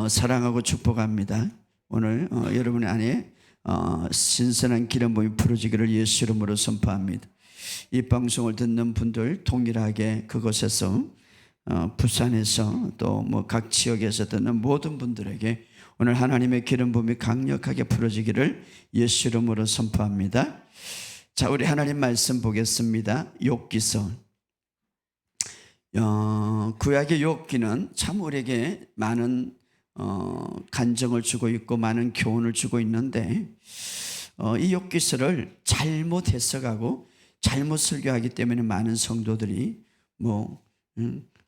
사랑하고 축복합니다. 오늘 여러분 안에 신선한 기름 부음이 부어지기를 예수 이름으로 선포합니다. 이 방송을 듣는 분들 동일하게 그곳에서 부산에서 또 각 지역에서 듣는 모든 분들에게 오늘 하나님의 기름 부음이 강력하게 부어지기를 예수 이름으로 선포합니다. 자, 우리 하나님 말씀 보겠습니다. 욥기서. 구약의 욥기는 참 우리에게 많은 간정을 주고 있고 많은 교훈을 주고 있는데 이 욥기서를 잘못 해석하고 잘못 설교하기 때문에 많은 성도들이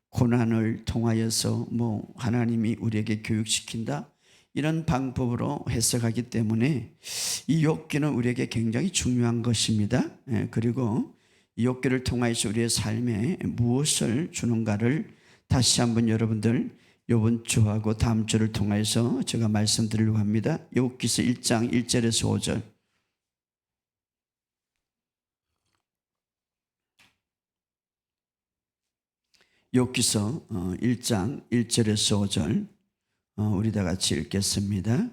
고난을 통하여서 하나님이 우리에게 교육시킨다 이런 방법으로 해석하기 때문에 이 욥기는 우리에게 굉장히 중요한 것입니다. 그리고 이 욥기를 통하여서 우리의 삶에 무엇을 주는가를 다시 한번 여러분들 이번 주하고 다음 주를 통해서 제가 말씀드리려고 합니다. 욥기서 1장 1절에서 5절. 욥기서 1장 1절에서 5절 우리 다 같이 읽겠습니다.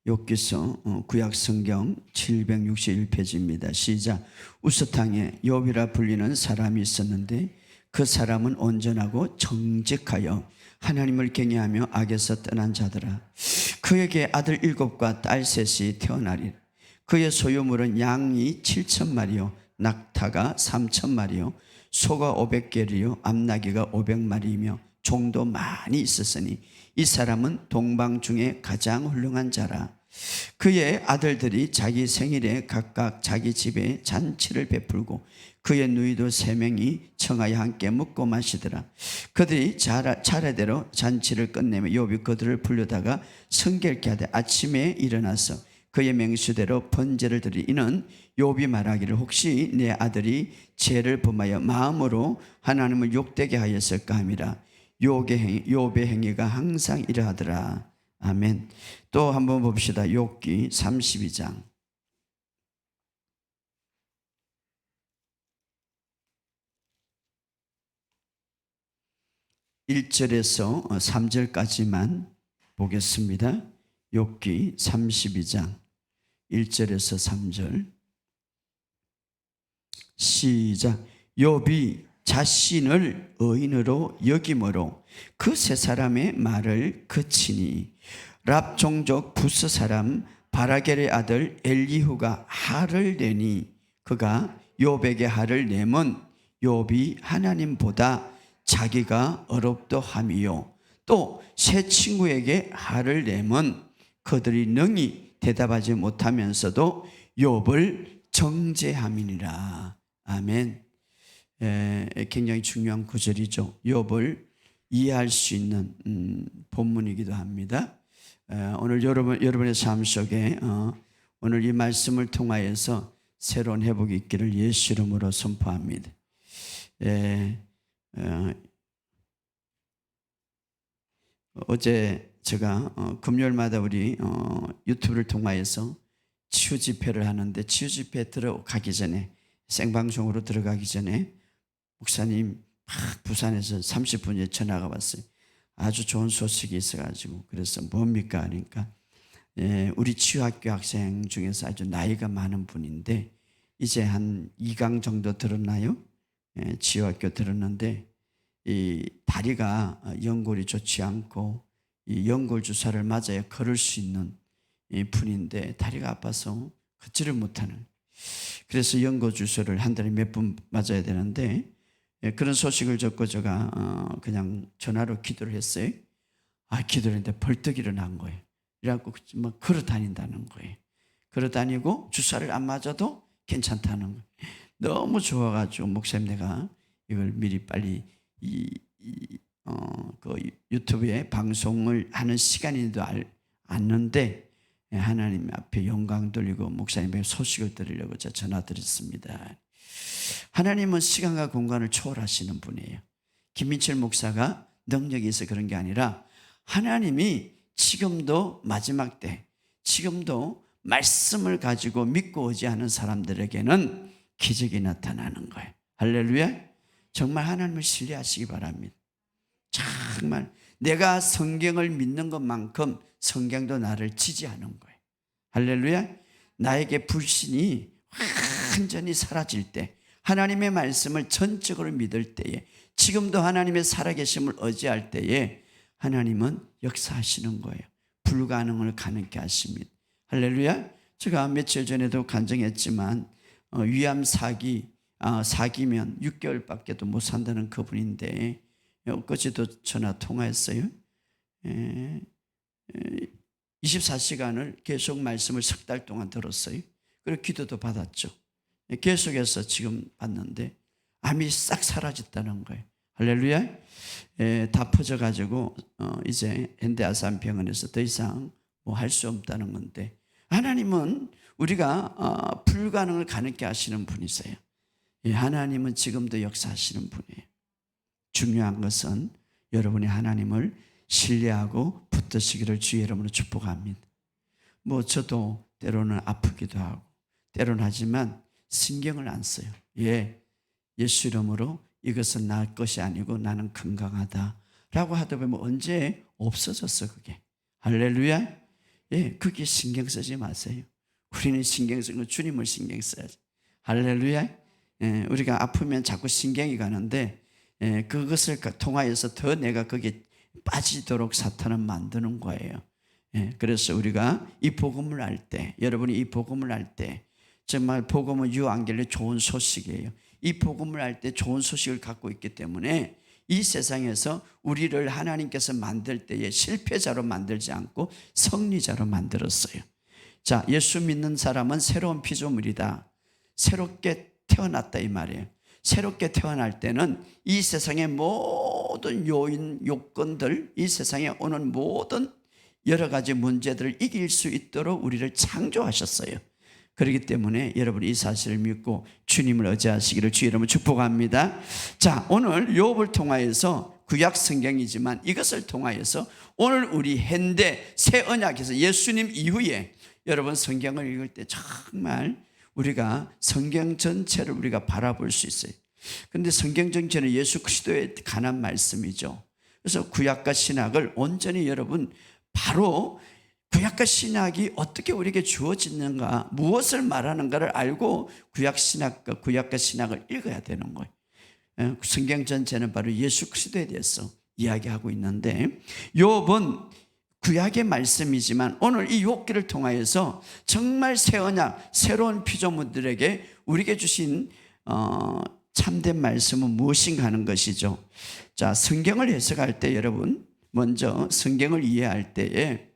욥기서 구약성경 761페이지입니다. 시작. 우스탕에 욥이라 불리는 사람이 있었는데 그 사람은 온전하고 정직하여 하나님을 경외하며 악에서 떠난 자더라. 그에게 아들 7과 딸 3이 태어나리라. 그의 소유물은 양이 7,000마리요 낙타가 3,000마리요 소가 500개리요 암나귀가 500마리이며 종도 많이 있었으니 이 사람은 동방 중에 가장 훌륭한 자라. 그의 아들들이 자기 생일에 각각 자기 집에 잔치를 베풀고 그의 누이도 3명이 청하여 함께 먹고 마시더라. 그들이 차례대로 잔치를 끝내며 욥이 그들을 불러다가 성결케 하되 아침에 일어나서 그의 명수대로 번제를 드리. 이는 욥이 말하기를 혹시 내 아들이 죄를 범하여 마음으로 하나님을 욕되게 하였을까 함이라. 욥의 행위가 항상 이러하더라. 아멘. 또 한번 봅시다. 욥기 32장 1절에서 3절까지만 보겠습니다. 욥기 32장 1절에서 3절 시작. 욥이 자신을 의인으로 여김으로 그 세 사람의 말을 그치니 랍 종족 부스 사람 바라겔의 아들 엘리후가 할을 내니 그가 욥에게 할을 내면 욥이 하나님보다 자기가 어렵도 함이요 또 세 친구에게 할을 내면 그들이 능히 대답하지 못하면서도 욥을 정죄함이니라. 아멘. 굉장히 중요한 구절이죠. 욥을 이해할 수 있는 본문이기도 합니다. 오늘 여러분의 삶 속에 오늘 이 말씀을 통하여서 새로운 회복이 있기를 예수 이름으로 선포합니다. 어제 제가 금요일마다 우리 유튜브를 통하여서 치유 집회를 하는데 치유 집회 들어가기 전에 생방송으로 들어가기 전에 목사님 부산에서 30분에 전화가 왔어요. 아주 좋은 소식이 있어가지고 그래서 뭡니까 하니까 우리 치유학교 학생 중에서 아주 나이가 많은 분인데 이제 한 2강 정도 들었나요? 치유학교 들었는데 이 다리가 연골이 좋지 않고 이 연골 주사를 맞아야 걸을 수 있는 이 분인데 다리가 아파서 걷지를 못하는. 그래서 연골 주사를 한 달에 몇 번 맞아야 되는데 그런 소식을 듣고 제가 그냥 전화로 기도를 했어요. 기도를 했는데 벌떡 일어난 거예요. 그래갖고 막 걸어 다닌다는 거예요. 걸어 다니고 주사를 안 맞아도 괜찮다는 거예요. 너무 좋아가지고 목사님 내가 이걸 미리 빨리 그 유튜브에 방송을 하는 시간인도 않는데 하나님 앞에 영광 돌리고 목사님에게 소식을 드리려고 제가 전화드렸습니다. 하나님은 시간과 공간을 초월하시는 분이에요. 김민철 목사가 능력이 있어 그런 게 아니라 하나님이 지금도 마지막 때 지금도 말씀을 가지고 믿고 의지하는 사람들에게는 기적이 나타나는 거예요. 할렐루야. 정말 하나님을 신뢰하시기 바랍니다. 정말 내가 성경을 믿는 것만큼 성경도 나를 지지하는 거예요. 할렐루야. 나에게 불신이 완전히 사라질 때, 하나님의 말씀을 전적으로 믿을 때에, 지금도 하나님의 살아계심을 의지할 때에 하나님은 역사하시는 거예요. 불가능을 가능케 하십니다. 할렐루야. 제가 며칠 전에도 간증했지만 위암 사기면 6개월밖에도 못 산다는 그분인데 엊그제도 전화 통화했어요. 24시간을 계속 말씀을 석 달 동안 들었어요. 그리고 기도도 받았죠. 계속해서 지금 봤는데 암이 싹 사라졌다는 거예요. 할렐루야. 다 퍼져가지고 이제 현대아산병원에서 더 이상 뭐 할 수 없다는 건데, 하나님은 우리가 불가능을 가능케 하시는 분이세요. 하나님은 지금도 역사하시는 분이에요. 중요한 것은 여러분이 하나님을 신뢰하고 붙드시기를 주의 이름으로 축복합니다. 뭐 저도 때로는 아프기도 하고 때로는 하지만 신경을 안 써요. 예수 이름으로 이것은 나 것이 아니고 나는 건강하다라고 하다 보면 언제 없어졌어 그게. 할렐루야. 그게 신경 쓰지 마세요. 우리는 신경 쓰고 주님을 신경 써야지. 할렐루야. 우리가 아프면 자꾸 신경이 가는데 그것을 통하여서 더 내가 거기에 빠지도록 사탄은 만드는 거예요. 그래서 우리가 이 복음을 알 때, 여러분이 이 복음을 알 때, 정말 복음은 유앙겔리 좋은 소식이에요. 이 복음을 알 때 좋은 소식을 갖고 있기 때문에 이 세상에서 우리를 하나님께서 만들 때에 실패자로 만들지 않고 승리자로 만들었어요. 자, 예수 믿는 사람은 새로운 피조물이다. 새롭게 태어났다 이 말이에요. 새롭게 태어날 때는 이 세상의 모든 요건들, 이 세상에 오는 모든 여러 가지 문제들을 이길 수 있도록 우리를 창조하셨어요. 그렇기 때문에 여러분 이 사실을 믿고 주님을 의지하시기를 주의 이름으로 축복합니다. 자, 오늘 욥을 통하여서 구약 성경이지만 이것을 통하여서 오늘 우리 현대 새 언약에서 예수님 이후에 여러분 성경을 읽을 때 정말 우리가 성경 전체를 우리가 바라볼 수 있어요. 그런데 성경 전체는 예수 그리스도에 관한 말씀이죠. 그래서 구약과 신약을 온전히 여러분 바로 구약과 신약이 어떻게 우리에게 주어지는가, 무엇을 말하는가를 알고 구약과 신약을 읽어야 되는 거예요. 성경 전체는 바로 예수 그리스도에 대해서 이야기하고 있는데 욥은 구약의 말씀이지만 오늘 이 욥기를 통하여서 정말 새 언약, 새로운 피조물들에게 우리에게 주신 참된 말씀은 무엇인가 하는 것이죠. 자, 성경을 해석할 때 여러분 먼저 성경을 이해할 때에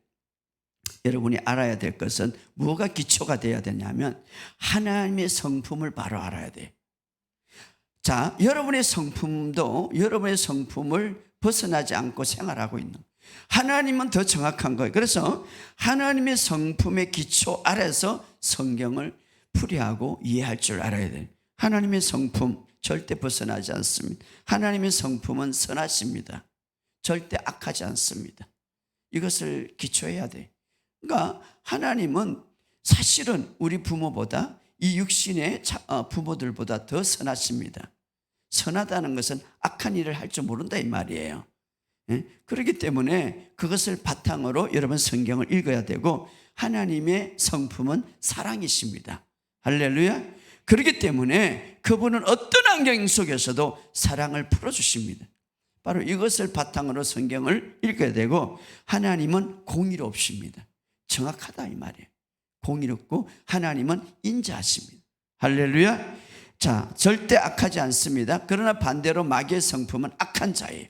여러분이 알아야 될 것은 뭐가 기초가 되어야 되냐면 하나님의 성품을 바로 알아야 돼요. 자, 여러분의 성품을 벗어나지 않고 생활하고 있는, 하나님은 더 정확한 거예요. 그래서 하나님의 성품의 기초 아래서 성경을 풀이하고 이해할 줄 알아야 돼요. 하나님의 성품 절대 벗어나지 않습니다. 하나님의 성품은 선하십니다. 절대 악하지 않습니다. 이것을 기초해야 돼. 그러니까 하나님은 사실은 우리 부모보다 이 육신의 부모들보다 더 선하십니다. 선하다는 것은 악한 일을 할 줄 모른다 이 말이에요. 그렇기 때문에 그것을 바탕으로 여러분 성경을 읽어야 되고, 하나님의 성품은 사랑이십니다. 할렐루야. 그렇기 때문에 그분은 어떤 환경 속에서도 사랑을 풀어주십니다. 바로 이것을 바탕으로 성경을 읽어야 되고, 하나님은 공의롭십니다. 정확하다 이 말이에요. 공의롭고 하나님은 인자하십니다. 할렐루야. 자, 절대 악하지 않습니다. 그러나 반대로 마귀의 성품은 악한 자예요.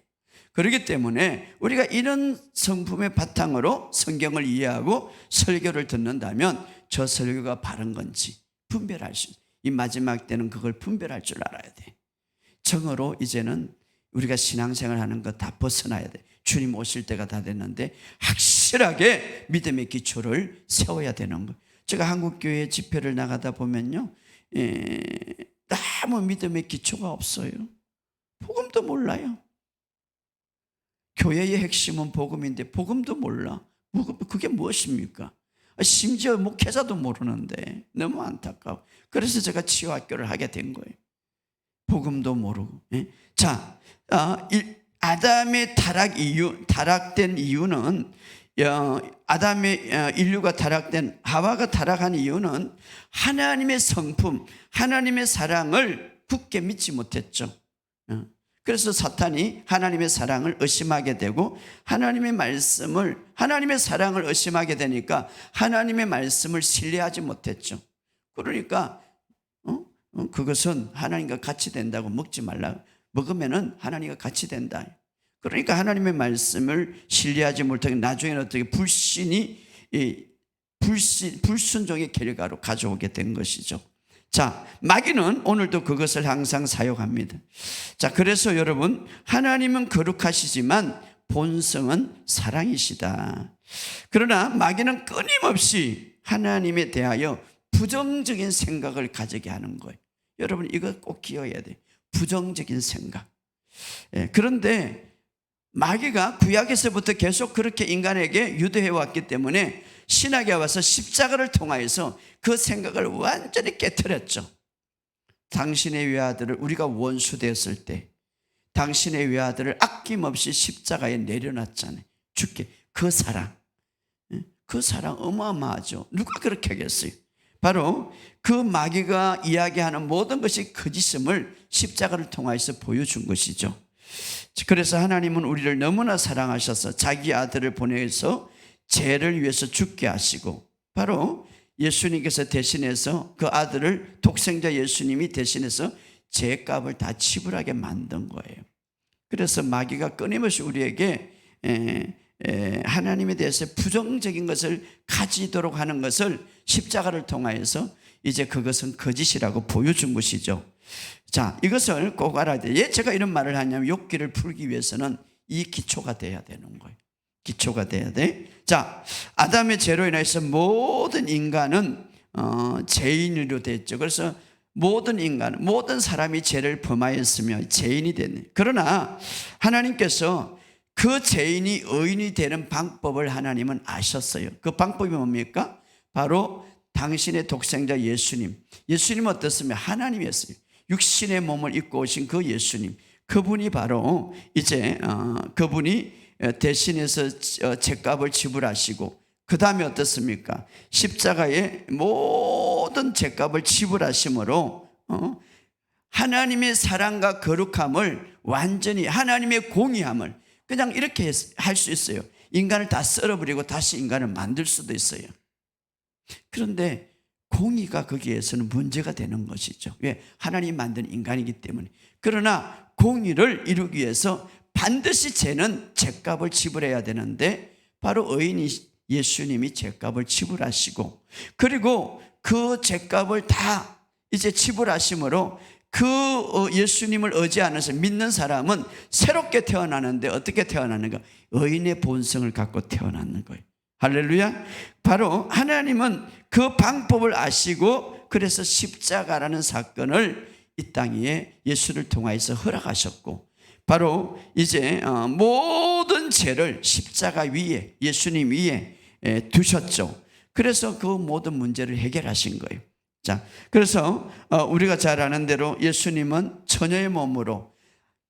그렇기 때문에 우리가 이런 성품의 바탕으로 성경을 이해하고 설교를 듣는다면 저 설교가 바른 건지 분별할 수 있어요. 이 마지막 때는 그걸 분별할 줄 알아야 돼. 정으로 이제는 우리가 신앙생활 하는 거 다 벗어나야 돼. 주님 오실 때가 다 됐는데 확실하게 믿음의 기초를 세워야 되는 거예요. 제가 한국교회 집회를 나가다 보면요, 너무 믿음의 기초가 없어요. 복음도 몰라요. 교회의 핵심은 복음인데 복음도 몰라. 그게 무엇입니까? 심지어 목회자도 모르는데 너무 안타까워. 그래서 제가 치유학교를 하게 된 거예요. 복음도 모르고. 자, 아담의 타락된 이유는 아담의 인류가 타락된 하와가 타락한 이유는 하나님의 성품, 하나님의 사랑을 굳게 믿지 못했죠. 그래서 사탄이 하나님의 사랑을 의심하게 되고 하나님의 사랑을 의심하게 되니까 하나님의 말씀을 신뢰하지 못했죠. 그러니까 그것은 하나님과 같이 된다고 먹지 말라. 먹으면은 하나님과 같이 된다. 그러니까 하나님의 말씀을 신뢰하지 못하게 나중에는 어떻게 불순종의 결과로 가져오게 된 것이죠. 자, 마귀는 오늘도 그것을 항상 사용합니다. 자, 그래서 여러분, 하나님은 거룩하시지만 본성은 사랑이시다. 그러나 마귀는 끊임없이 하나님에 대하여 부정적인 생각을 가지게 하는 거예요. 여러분, 이거 꼭 기억해야 돼요. 부정적인 생각. 그런데 마귀가 구약에서부터 계속 그렇게 인간에게 유도해 왔기 때문에 신약에 와서 십자가를 통하여서 그 생각을 완전히 깨트렸죠. 당신의 외아들을, 우리가 원수되었을 때 당신의 외아들을 아낌없이 십자가에 내려놨잖아요. 죽게. 그 사랑 어마어마하죠. 누가 그렇게 하겠어요? 바로 그 마귀가 이야기하는 모든 것이 거짓임을 십자가를 통해서 보여준 것이죠. 그래서 하나님은 우리를 너무나 사랑하셔서 자기 아들을 보내서 죄를 위해서 죽게 하시고, 바로 예수님께서 대신해서 그 아들을, 독생자 예수님이 대신해서 죄값을 다 지불하게 만든 거예요. 그래서 마귀가 끊임없이 우리에게 하나님에 대해서 부정적인 것을 가지도록 하는 것을 십자가를 통하여서 이제 그것은 거짓이라고 보여준 것이죠. 자, 이것을 꼭 알아야 돼요. 왜 제가 이런 말을 하냐면 욕기를 풀기 위해서는 이 기초가 돼야 되는 거예요. 기초가 돼야 돼. 자, 아담의 죄로 인해서 모든 인간은 죄인으로 됐죠. 그래서 모든 사람이 죄를 범하였으며 죄인이 됐네. 그러나 하나님께서 그 죄인이 의인이 되는 방법을 하나님은 아셨어요. 그 방법이 뭡니까? 바로 당신의 독생자 예수님은 어떻습니까? 하나님이었어요. 육신의 몸을 입고 오신 그 예수님, 그분이 바로 이제 그분이 대신해서 죄값을 지불하시고, 그 다음에 어떻습니까? 십자가에 모든 죄값을 지불하심으로 하나님의 사랑과 거룩함을, 완전히 하나님의 공의함을 그냥 이렇게 할 수 있어요. 인간을 다 썰어버리고 다시 인간을 만들 수도 있어요. 그런데 공의가 거기에서는 문제가 되는 것이죠. 왜? 하나님이 만든 인간이기 때문에. 그러나 공의를 이루기 위해서 반드시 죄는 죄값을 지불해야 되는데, 바로 의인이 예수님이 죄값을 지불하시고, 그리고 그 죄값을 다 이제 지불하심으로 그 예수님을 의지하면서 믿는 사람은 새롭게 태어나는데, 어떻게 태어나는가? 의인의 본성을 갖고 태어나는 거예요. 할렐루야. 바로 하나님은 그 방법을 아시고, 그래서 십자가라는 사건을 이 땅 위에 예수를 통하여서 허락하셨고, 바로 이제 모든 죄를 십자가 위에, 예수님 위에 두셨죠. 그래서 그 모든 문제를 해결하신 거예요. 자, 그래서 우리가 잘 아는 대로 예수님은 처녀의 몸으로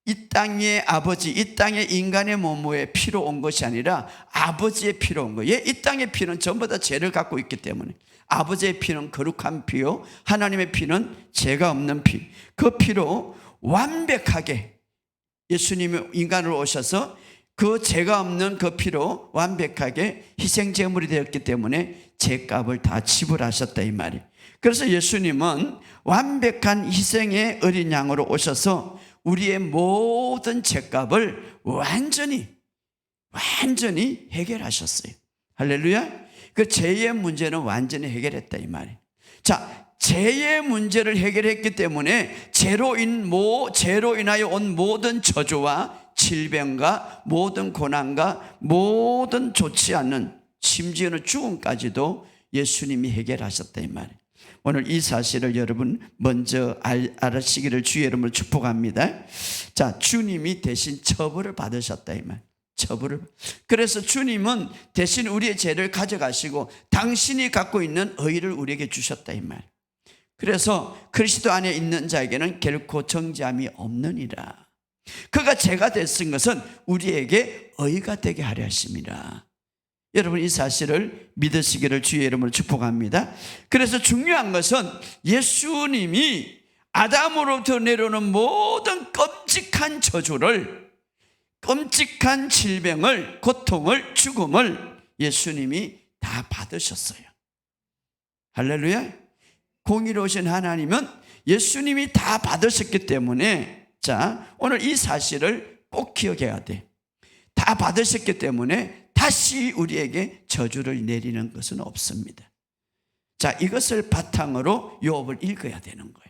이 땅의 아버지, 이 땅의 인간의 몸의 피로 온 것이 아니라 아버지의 피로 온 거예요. 이 땅의 피는 전부 다 죄를 갖고 있기 때문에, 아버지의 피는 거룩한 피요, 하나님의 피는 죄가 없는 피, 그 피로 완벽하게 예수님이 인간으로 오셔서 그 죄가 없는 그 피로 완벽하게 희생제물이 되었기 때문에 죄값을 다 지불하셨다, 이 말이에요. 그래서 예수님은 완벽한 희생의 어린 양으로 오셔서 우리의 모든 죄값을 완전히 해결하셨어요. 할렐루야. 그 죄의 문제는 완전히 해결했다, 이 말이에요. 자, 죄의 문제를 해결했기 때문에 죄로 인하여 온 모든 저주와 질병과 모든 고난과 모든 좋지 않는, 심지어는 죽음까지도 예수님이 해결하셨다, 이 말이에요. 오늘 이 사실을 여러분 먼저 알으시기를 주의 이름으로 축복합니다. 자, 주님이 대신 처벌을 받으셨다, 이 말. 처벌을. 그래서 주님은 대신 우리의 죄를 가져가시고 당신이 갖고 있는 의를 우리에게 주셨다, 이 말. 그래서 그리스도 안에 있는 자에게는 결코 정죄함이 없느니라. 그가 죄가 됐은 것은 우리에게 의가 되게 하려 하심이라. 여러분, 이 사실을 믿으시기를 주의 이름으로 축복합니다. 그래서 중요한 것은 예수님이 아담으로부터 내려오는 모든 끔찍한 저주를, 끔찍한 질병을, 고통을, 죽음을 예수님이 다 받으셨어요. 할렐루야. 공의로우신 하나님은 예수님이 다 받으셨기 때문에, 자, 오늘 이 사실을 꼭 기억해야 돼. 다 받으셨기 때문에 다시 우리에게 저주를 내리는 것은 없습니다. 자, 이것을 바탕으로 욥을 읽어야 되는 거예요.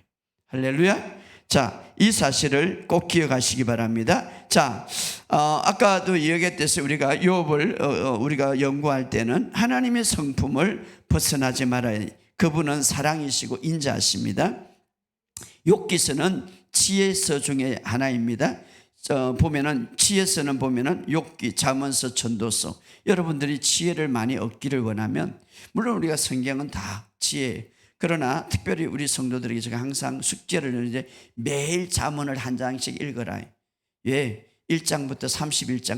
할렐루야. 자, 이 사실을 꼭 기억하시기 바랍니다. 자, 아까도 이야기했듯이 우리가 욥을 우리가 연구할 때는 하나님의 성품을 벗어나지 말아야 돼. 그분은 사랑이시고 인자하십니다. 욥기서는 지혜서 중에 하나입니다. 보면은 지혜서는 보면은 욥기, 잠언서, 전도서. 여러분들이 지혜를 많이 얻기를 원하면, 물론 우리가 성경은 다 지혜. 그러나 특별히 우리 성도들에게 제가 항상 숙제를 이제 매일 잠언을 한 장씩 읽어라. 예, 1장부터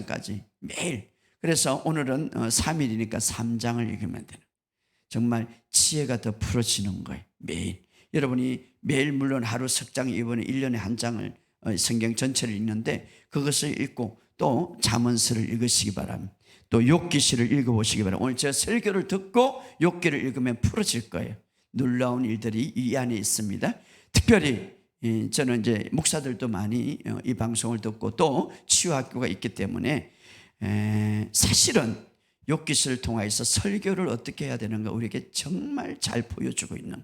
31장까지 매일. 그래서 오늘은 3일이니까 3장을 읽으면 되는. 정말 지혜가 더 풀어지는 거예요. 매일. 여러분이 매일 물론 하루 석장, 이번에 1년에 한 장을 성경 전체를 읽는데 그것을 읽고 또 잠언서를 읽으시기 바랍니다. 또 욥기시를 읽어보시기 바랍니다. 오늘 제가 설교를 듣고 욥기를 읽으면 풀어질 거예요. 놀라운 일들이 이 안에 있습니다. 특별히 저는 이제 목사들도 많이 이 방송을 듣고 또 치유학교가 있기 때문에 사실은 욥기시를 통해서 설교를 어떻게 해야 되는가 우리에게 정말 잘 보여주고 있는,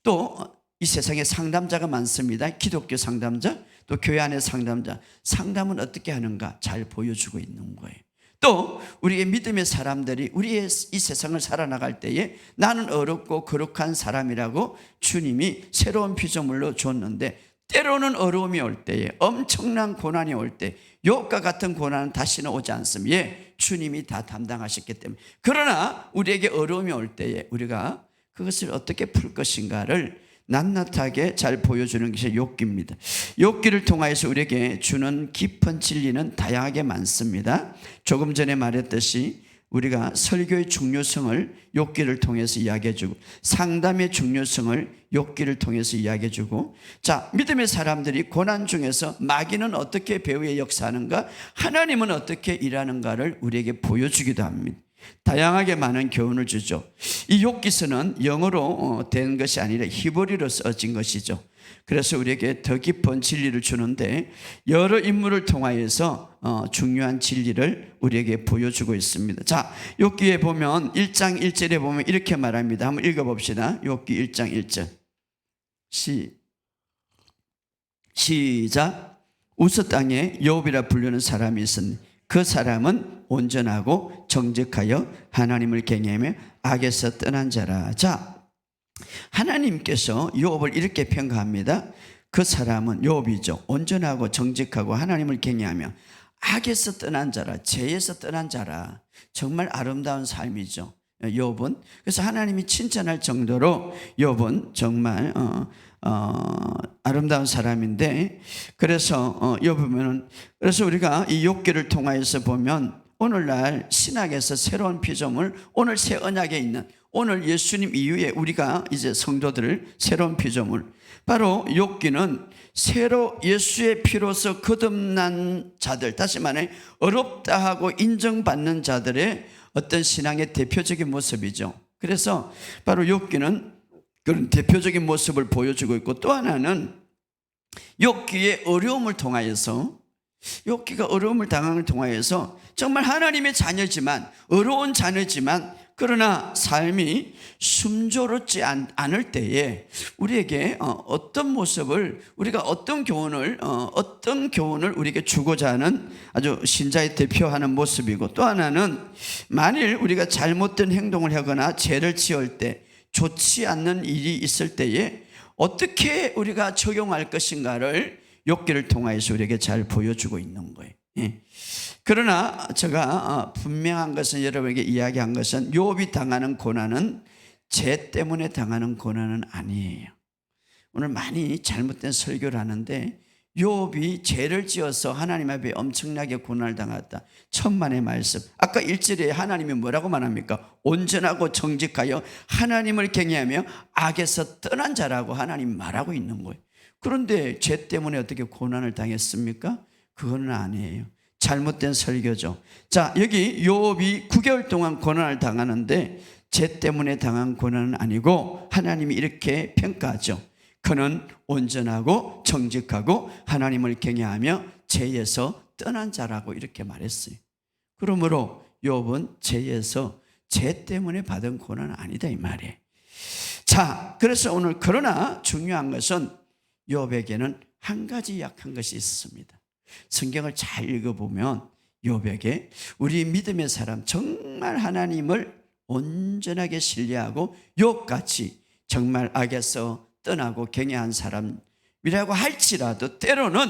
또 이 세상에 상담자가 많습니다. 기독교 상담자, 또 교회 안의 상담자. 상담은 어떻게 하는가 잘 보여주고 있는 거예요. 또 우리의 믿음의 사람들이 우리의 이 세상을 살아나갈 때에 나는 어렵고 거룩한 사람이라고 주님이 새로운 피조물로 줬는데, 때로는 어려움이 올 때에, 엄청난 고난이 올 때, 욥과 같은 고난은 다시는 오지 않습니다. 예, 주님이 다 담당하셨기 때문에. 그러나 우리에게 어려움이 올 때에 우리가 그것을 어떻게 풀 것인가를 낱낱하게 잘 보여주는 것이 욥기입니다. 욥기를 통하여서 우리에게 주는 깊은 진리는 다양하게 많습니다. 조금 전에 말했듯이 우리가 설교의 중요성을 욥기를 통해서 이야기해주고, 상담의 중요성을 욥기를 통해서 이야기해주고, 자, 믿음의 사람들이 고난 중에서 마귀는 어떻게 배후에 역사하는가, 하나님은 어떻게 일하는가를 우리에게 보여주기도 합니다. 다양하게 많은 교훈을 주죠. 이 욥기서는 영어로 된 것이 아니라 히브리어로 써진 것이죠. 그래서 우리에게 더 깊은 진리를 주는데, 여러 인물을 통하여서 중요한 진리를 우리에게 보여주고 있습니다. 자, 욥기에 보면 1장 1절에 보면 이렇게 말합니다. 한번 읽어봅시다. 욥기 1장 1절 시작. 우스 땅에 욥이라 부르는 사람이 있었니 그 사람은 온전하고 정직하여 하나님을 경외하며 악에서 떠난 자라. 자, 하나님께서 욥을 이렇게 평가합니다. 그 사람은 욥이죠. 온전하고 정직하고 하나님을 경외하며 악에서 떠난 자라, 죄에서 떠난 자라. 정말 아름다운 삶이죠, 욥은. 그래서 하나님이 칭찬할 정도로 욥은 정말 아름다운 사람인데, 그래서 욥이면은, 그래서 우리가 이 욥기를 통하여서 보면 오늘날 신학에서 새로운 피조물, 오늘 새 언약에 있는, 오늘 예수님 이후에 우리가 이제 성도들 새로운 피조물, 바로 욥기는 새로 예수의 피로서 거듭난 자들, 다시 말해 어렵다 하고 인정받는 자들의 어떤 신앙의 대표적인 모습이죠. 그래서 바로 욥기는 그런 대표적인 모습을 보여주고 있고, 또 하나는 욥기의 어려움을 통하여서, 욥기가 어려움을 당함을 통하여서 정말 하나님의 자녀지만, 어려운 자녀지만, 그러나 삶이 순조롭지 않을 때에 우리에게 어떤 모습을, 우리가 어떤 교훈을 우리에게 주고자 하는 아주 신자의 대표하는 모습이고, 또 하나는 만일 우리가 잘못된 행동을 하거나 죄를 지을 때, 좋지 않는 일이 있을 때에 어떻게 우리가 적용할 것인가를 욥기를 통하여서 우리에게 잘 보여주고 있는 거예요. 예. 그러나 제가 분명한 것은, 여러분에게 이야기한 것은 욥이 당하는 고난은 죄 때문에 당하는 고난은 아니에요. 오늘 많이 잘못된 설교를 하는데 욥이 죄를 지어서 하나님 앞에 엄청나게 고난을 당했다. 천만의 말씀. 아까 1절에 하나님이 뭐라고 말합니까? 온전하고 정직하여 하나님을 경외하며 악에서 떠난 자라고 하나님 말하고 있는 거예요. 그런데 죄 때문에 어떻게 고난을 당했습니까? 그건 아니에요. 잘못된 설교죠. 자, 여기 욥이 9개월 동안 고난을 당하는데 죄 때문에 당한 고난은 아니고 하나님이 이렇게 평가하죠. 그는 온전하고 정직하고 하나님을 경외하며 죄에서 떠난 자라고 이렇게 말했어요. 그러므로 욥은 죄에서 죄 때문에 받은 고난은 아니다 이 말이에요. 자, 그래서 오늘 그러나 중요한 것은 욥에게는 한 가지 약한 것이 있습니다. 성경을 잘 읽어보면 욥에게 우리 믿음의 사람 정말 하나님을 온전하게 신뢰하고 욥같이 정말 악에서 떠나고 경외한 사람이라고 할지라도 때로는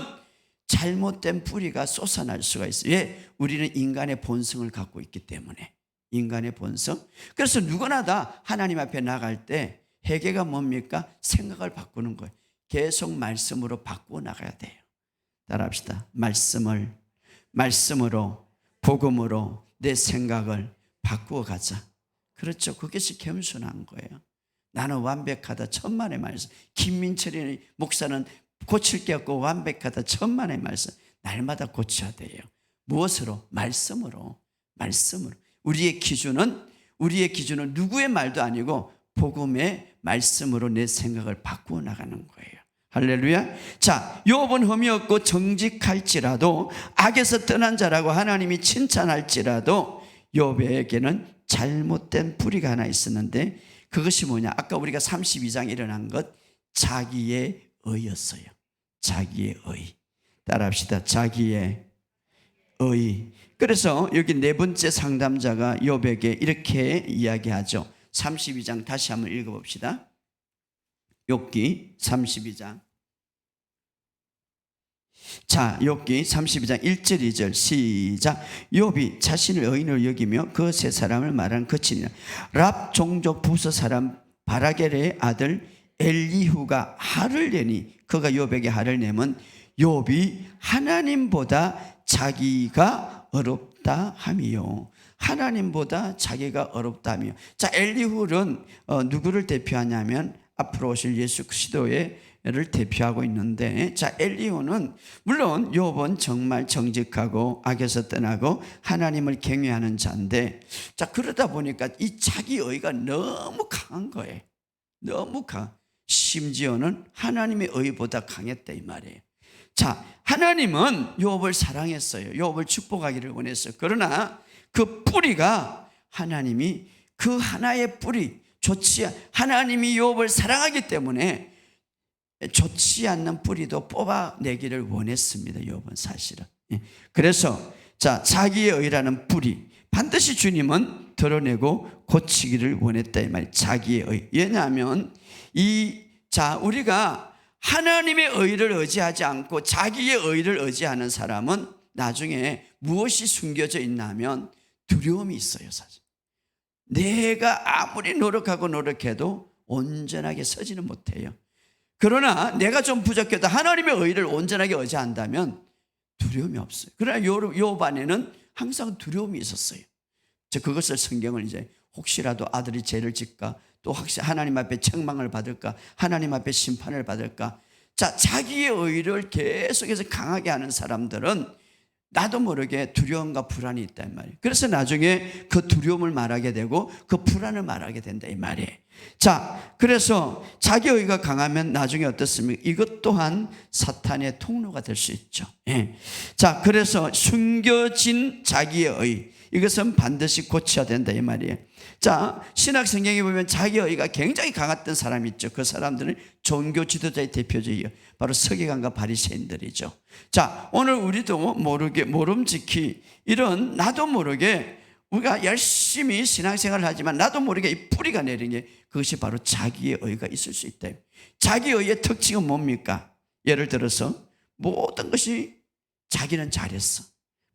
잘못된 뿌리가 솟아날 수가 있어요. 왜? 우리는 인간의 본성을 갖고 있기 때문에. 인간의 본성. 그래서 누구나 다 하나님 앞에 나갈 때 회개가 뭡니까? 생각을 바꾸는 거예요. 계속 말씀으로 바꾸어 나가야 돼요. 따라합시다. 말씀으로 복음으로 내 생각을 바꾸어 가자. 그렇죠. 그것이 겸손한 거예요. 나는 완벽하다. 천만의 말씀. 김민철이 목사는 고칠 게 없고 완벽하다. 천만의 말씀. 날마다 고쳐야 돼요. 무엇으로? 말씀으로. 우리의 기준은 누구의 말도 아니고 복음의 말씀으로 내 생각을 바꾸어 나가는 거예요. 할렐루야. 자, 욥은 흠이 없고 정직할지라도 악에서 떠난 자라고 하나님이 칭찬할지라도 욥에게는 잘못된 뿌리가 하나 있었는데 그것이 뭐냐? 아까 우리가 32장에 일어난 것 자기의 의였어요. 자기의 의. 따라합시다. 자기의 의. 그래서 여기 네 번째 상담자가 욥에게 이렇게 이야기하죠. 32장 다시 한번 읽어봅시다. 욥기 32장. 자, 욥기 32장 1절 2절 시작. 욥이 자신을 의인으로 여기며 그 세 사람을 말하는 그치니라. 랍 종족 부서 사람 바라겔의 아들 엘리후가 화를 내니 그가 욥에게 화를 내면 욥이 하나님보다 자기가 어렵다 함이요. 하나님보다 자기가 어렵다 함이요. 자, 엘리후는 누구를 대표하냐면 앞으로 오실 예수 그리스도를 대표하고 있는데, 자, 엘리후는 물론 욥은 정말 정직하고 악에서 떠나고 하나님을 경외하는 자인데, 자, 그러다 보니까 이 자기의가 너무 강한 거예요. 너무 심지어는 하나님의 의보다 강했다 이 말이에요. 자, 하나님은 욥을 사랑했어요. 욥을 축복하기를 원했어요. 그러나 그 뿌리가 하나님이 그 하나의 뿌리 하나님이 욥을 사랑하기 때문에 좋지 않는 뿌리도 뽑아내기를 원했습니다. 욥은 사실은. 그래서 자, 자기의 의라는 뿌리 반드시 주님은 드러내고 고치기를 원했다 이 말이에요. 자기의 의. 왜냐하면 우리가 하나님의 의를 의지하지 않고 자기의 의를 의지하는 사람은 나중에 무엇이 숨겨져 있나 하면 두려움이 있어요. 사실 내가 아무리 노력해도 온전하게 서지는 못해요. 그러나 내가 좀 부족해도 하나님의 의를 온전하게 의지한다면 두려움이 없어요. 그러나 욥 안에는 항상 두려움이 있었어요. 그것을 성경을 이제 혹시라도 아들이 죄를 짓까, 또 혹시 하나님 앞에 책망을 받을까, 하나님 앞에 심판을 받을까. 자, 자기의 의를 계속해서 강하게 하는 사람들은 나도 모르게 두려움과 불안이 있단 말이에요. 그래서 나중에 그 두려움을 말하게 되고 그 불안을 말하게 된다 이 말이에요. 자, 그래서 자기 의가 강하면 나중에 어떻습니까? 이것 또한 사탄의 통로가 될 수 있죠. 예. 자, 그래서 숨겨진 자기의 의, 이것은 반드시 고쳐야 된다 이 말이에요. 자, 신학 성경에 보면 자기 의가 굉장히 강했던 사람이 있죠. 그 사람들은 종교 지도자의 대표적이에요. 바로 서기관과 바리새인들이죠. 자, 오늘 우리도 모름지기 이런 나도 모르게 우리가 열심히 신앙생활을 하지만 나도 모르게 이 뿌리가 내린 게 그것이 바로 자기의 의가 있을 수 있다. 자기의 의의 특징은 뭡니까? 예를 들어서 모든 것이 자기는 잘했어.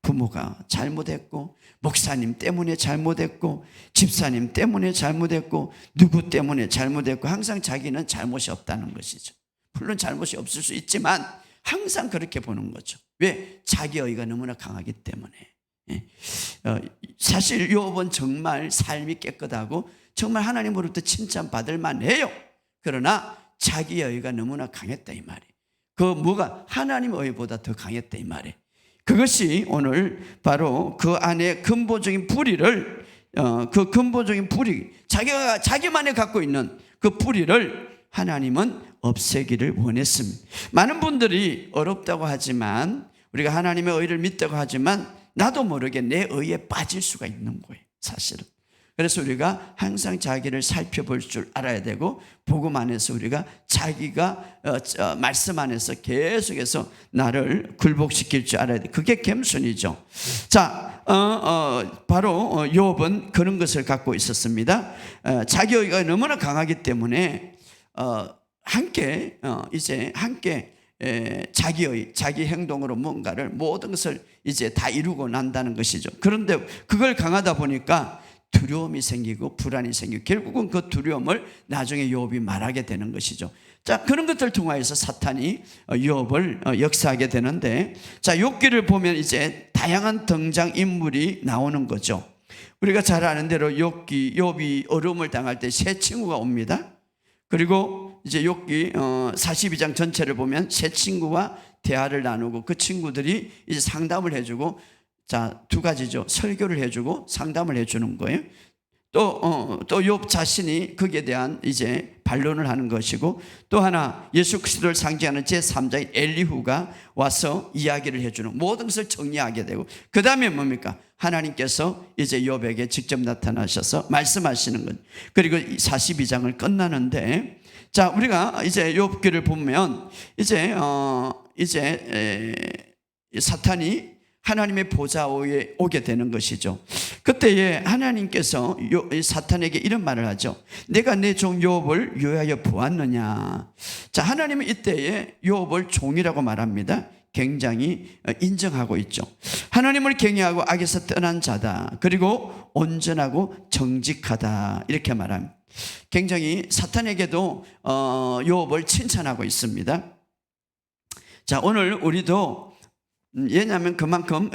부모가 잘못했고, 목사님 때문에 잘못했고, 집사님 때문에 잘못했고, 누구 때문에 잘못했고, 항상 자기는 잘못이 없다는 것이죠. 물론 잘못이 없을 수 있지만 항상 그렇게 보는 거죠. 왜? 자기 의가 너무나 강하기 때문에. 사실 욥은 정말 삶이 깨끗하고 정말 하나님으로부터 칭찬받을 만해요. 그러나 자기 의가 너무나 강했다 이 말이에요. 그 뭐가 하나님의 의보다 더 강했다 이 말이에요. 그것이 오늘 바로 그 안에 근본적인 뿌리를 그 근본적인 뿌리, 자기만이 갖고 있는 그 뿌리를 하나님은 없애기를 원했습니다. 많은 분들이 어렵다고 하지만, 우리가 하나님의 의를 믿다고 하지만 나도 모르게 내 의에 빠질 수가 있는 거예요, 사실은. 그래서 우리가 항상 자기를 살펴볼 줄 알아야 되고, 복음 안에서 우리가 자기가 말씀 안에서 계속해서 나를 굴복시킬 줄 알아야 돼. 그게 겸손이죠. 자, 바로 욥은 그런 것을 갖고 있었습니다. 자기 의가 너무나 강하기 때문에 함께 자기 행동으로 뭔가를 모든 것을 이제 다 이루고 난다는 것이죠. 그런데 그걸 강하다 보니까 두려움이 생기고 불안이 생기고 결국은 그 두려움을 나중에 욥이 말하게 되는 것이죠. 자, 그런 것들을 통하여서 사탄이 욥을 역사하게 되는데, 자, 욥기를 보면 이제 다양한 등장 인물이 나오는 거죠. 우리가 잘 아는 대로 욥이 어려움을 당할 때 세 친구가 옵니다. 그리고 이제 욥기 42장 전체를 보면 세 친구와 대화를 나누고 그 친구들이 이제 상담을 해주고, 자, 두 가지죠. 설교를 해주고 상담을 해주는 거예요. 또 욥 자신이 거기에 대한 이제 반론을 하는 것이고, 또 하나 예수 그리스도를 상징하는 제3자인 엘리후가 와서 이야기를 해주는, 모든 것을 정리하게 되고, 그 다음에 뭡니까? 하나님께서 이제 욥에게 직접 나타나셔서 말씀하시는 것. 그리고 42장을 끝나는데, 자, 우리가 이제 욥기를 보면 이제 사탄이 하나님의 보좌에 오게 되는 것이죠. 그때에 하나님께서 사탄에게 이런 말을 하죠. 내가 내 종 욥을 위하여 보았느냐. 자, 하나님은 이때에 욥을 종이라고 말합니다. 굉장히 인정하고 있죠. 하나님을 경외하고 악에서 떠난 자다. 그리고 온전하고 정직하다. 이렇게 말합니다. 굉장히 사탄에게도 욥을 칭찬하고 있습니다. 자, 오늘 우리도, 왜냐하면 그만큼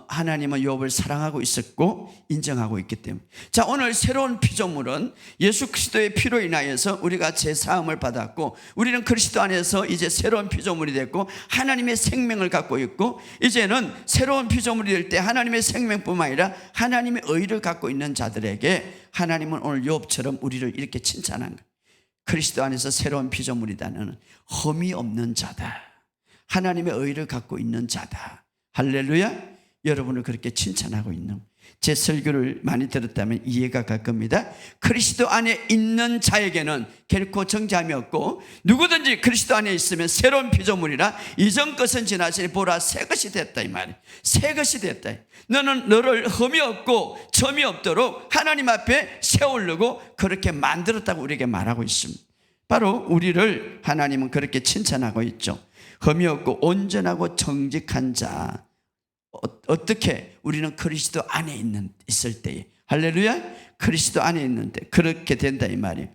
하나님은 욥을 사랑하고 있었고 인정하고 있기 때문에. 자, 오늘 새로운 피조물은 예수 그리스도의 피로 인하여서 우리가 제사함을 받았고, 우리는 그리스도 안에서 이제 새로운 피조물이 됐고 하나님의 생명을 갖고 있고, 이제는 새로운 피조물이 될 때 하나님의 생명뿐만 아니라 하나님의 의를 갖고 있는 자들에게 하나님은 오늘 욥처럼 우리를 이렇게 칭찬한 거예요. 그리스도 안에서 새로운 피조물이다. 너는 흠이 없는 자다. 하나님의 의를 갖고 있는 자다. 할렐루야. 여러분을 그렇게 칭찬하고 있는, 제 설교를 많이 들었다면 이해가 갈 겁니다. 그리스도 안에 있는 자에게는 결코 정죄함이 없고, 누구든지 그리스도 안에 있으면 새로운 피조물이라 이전 것은 지나치니 보라 새 것이 됐다 이 말이에요. 새 것이 됐다. 너는 너를 흠이 없고 점이 없도록 하나님 앞에 세우려고 그렇게 만들었다고 우리에게 말하고 있습니다. 바로 우리를 하나님은 그렇게 칭찬하고 있죠. 흠이 없고 온전하고 정직한 자. 어떻게? 우리는 그리스도 안에 있을 때에. 할렐루야. 그리스도 안에 있는데 그렇게 된다 이 말이에요.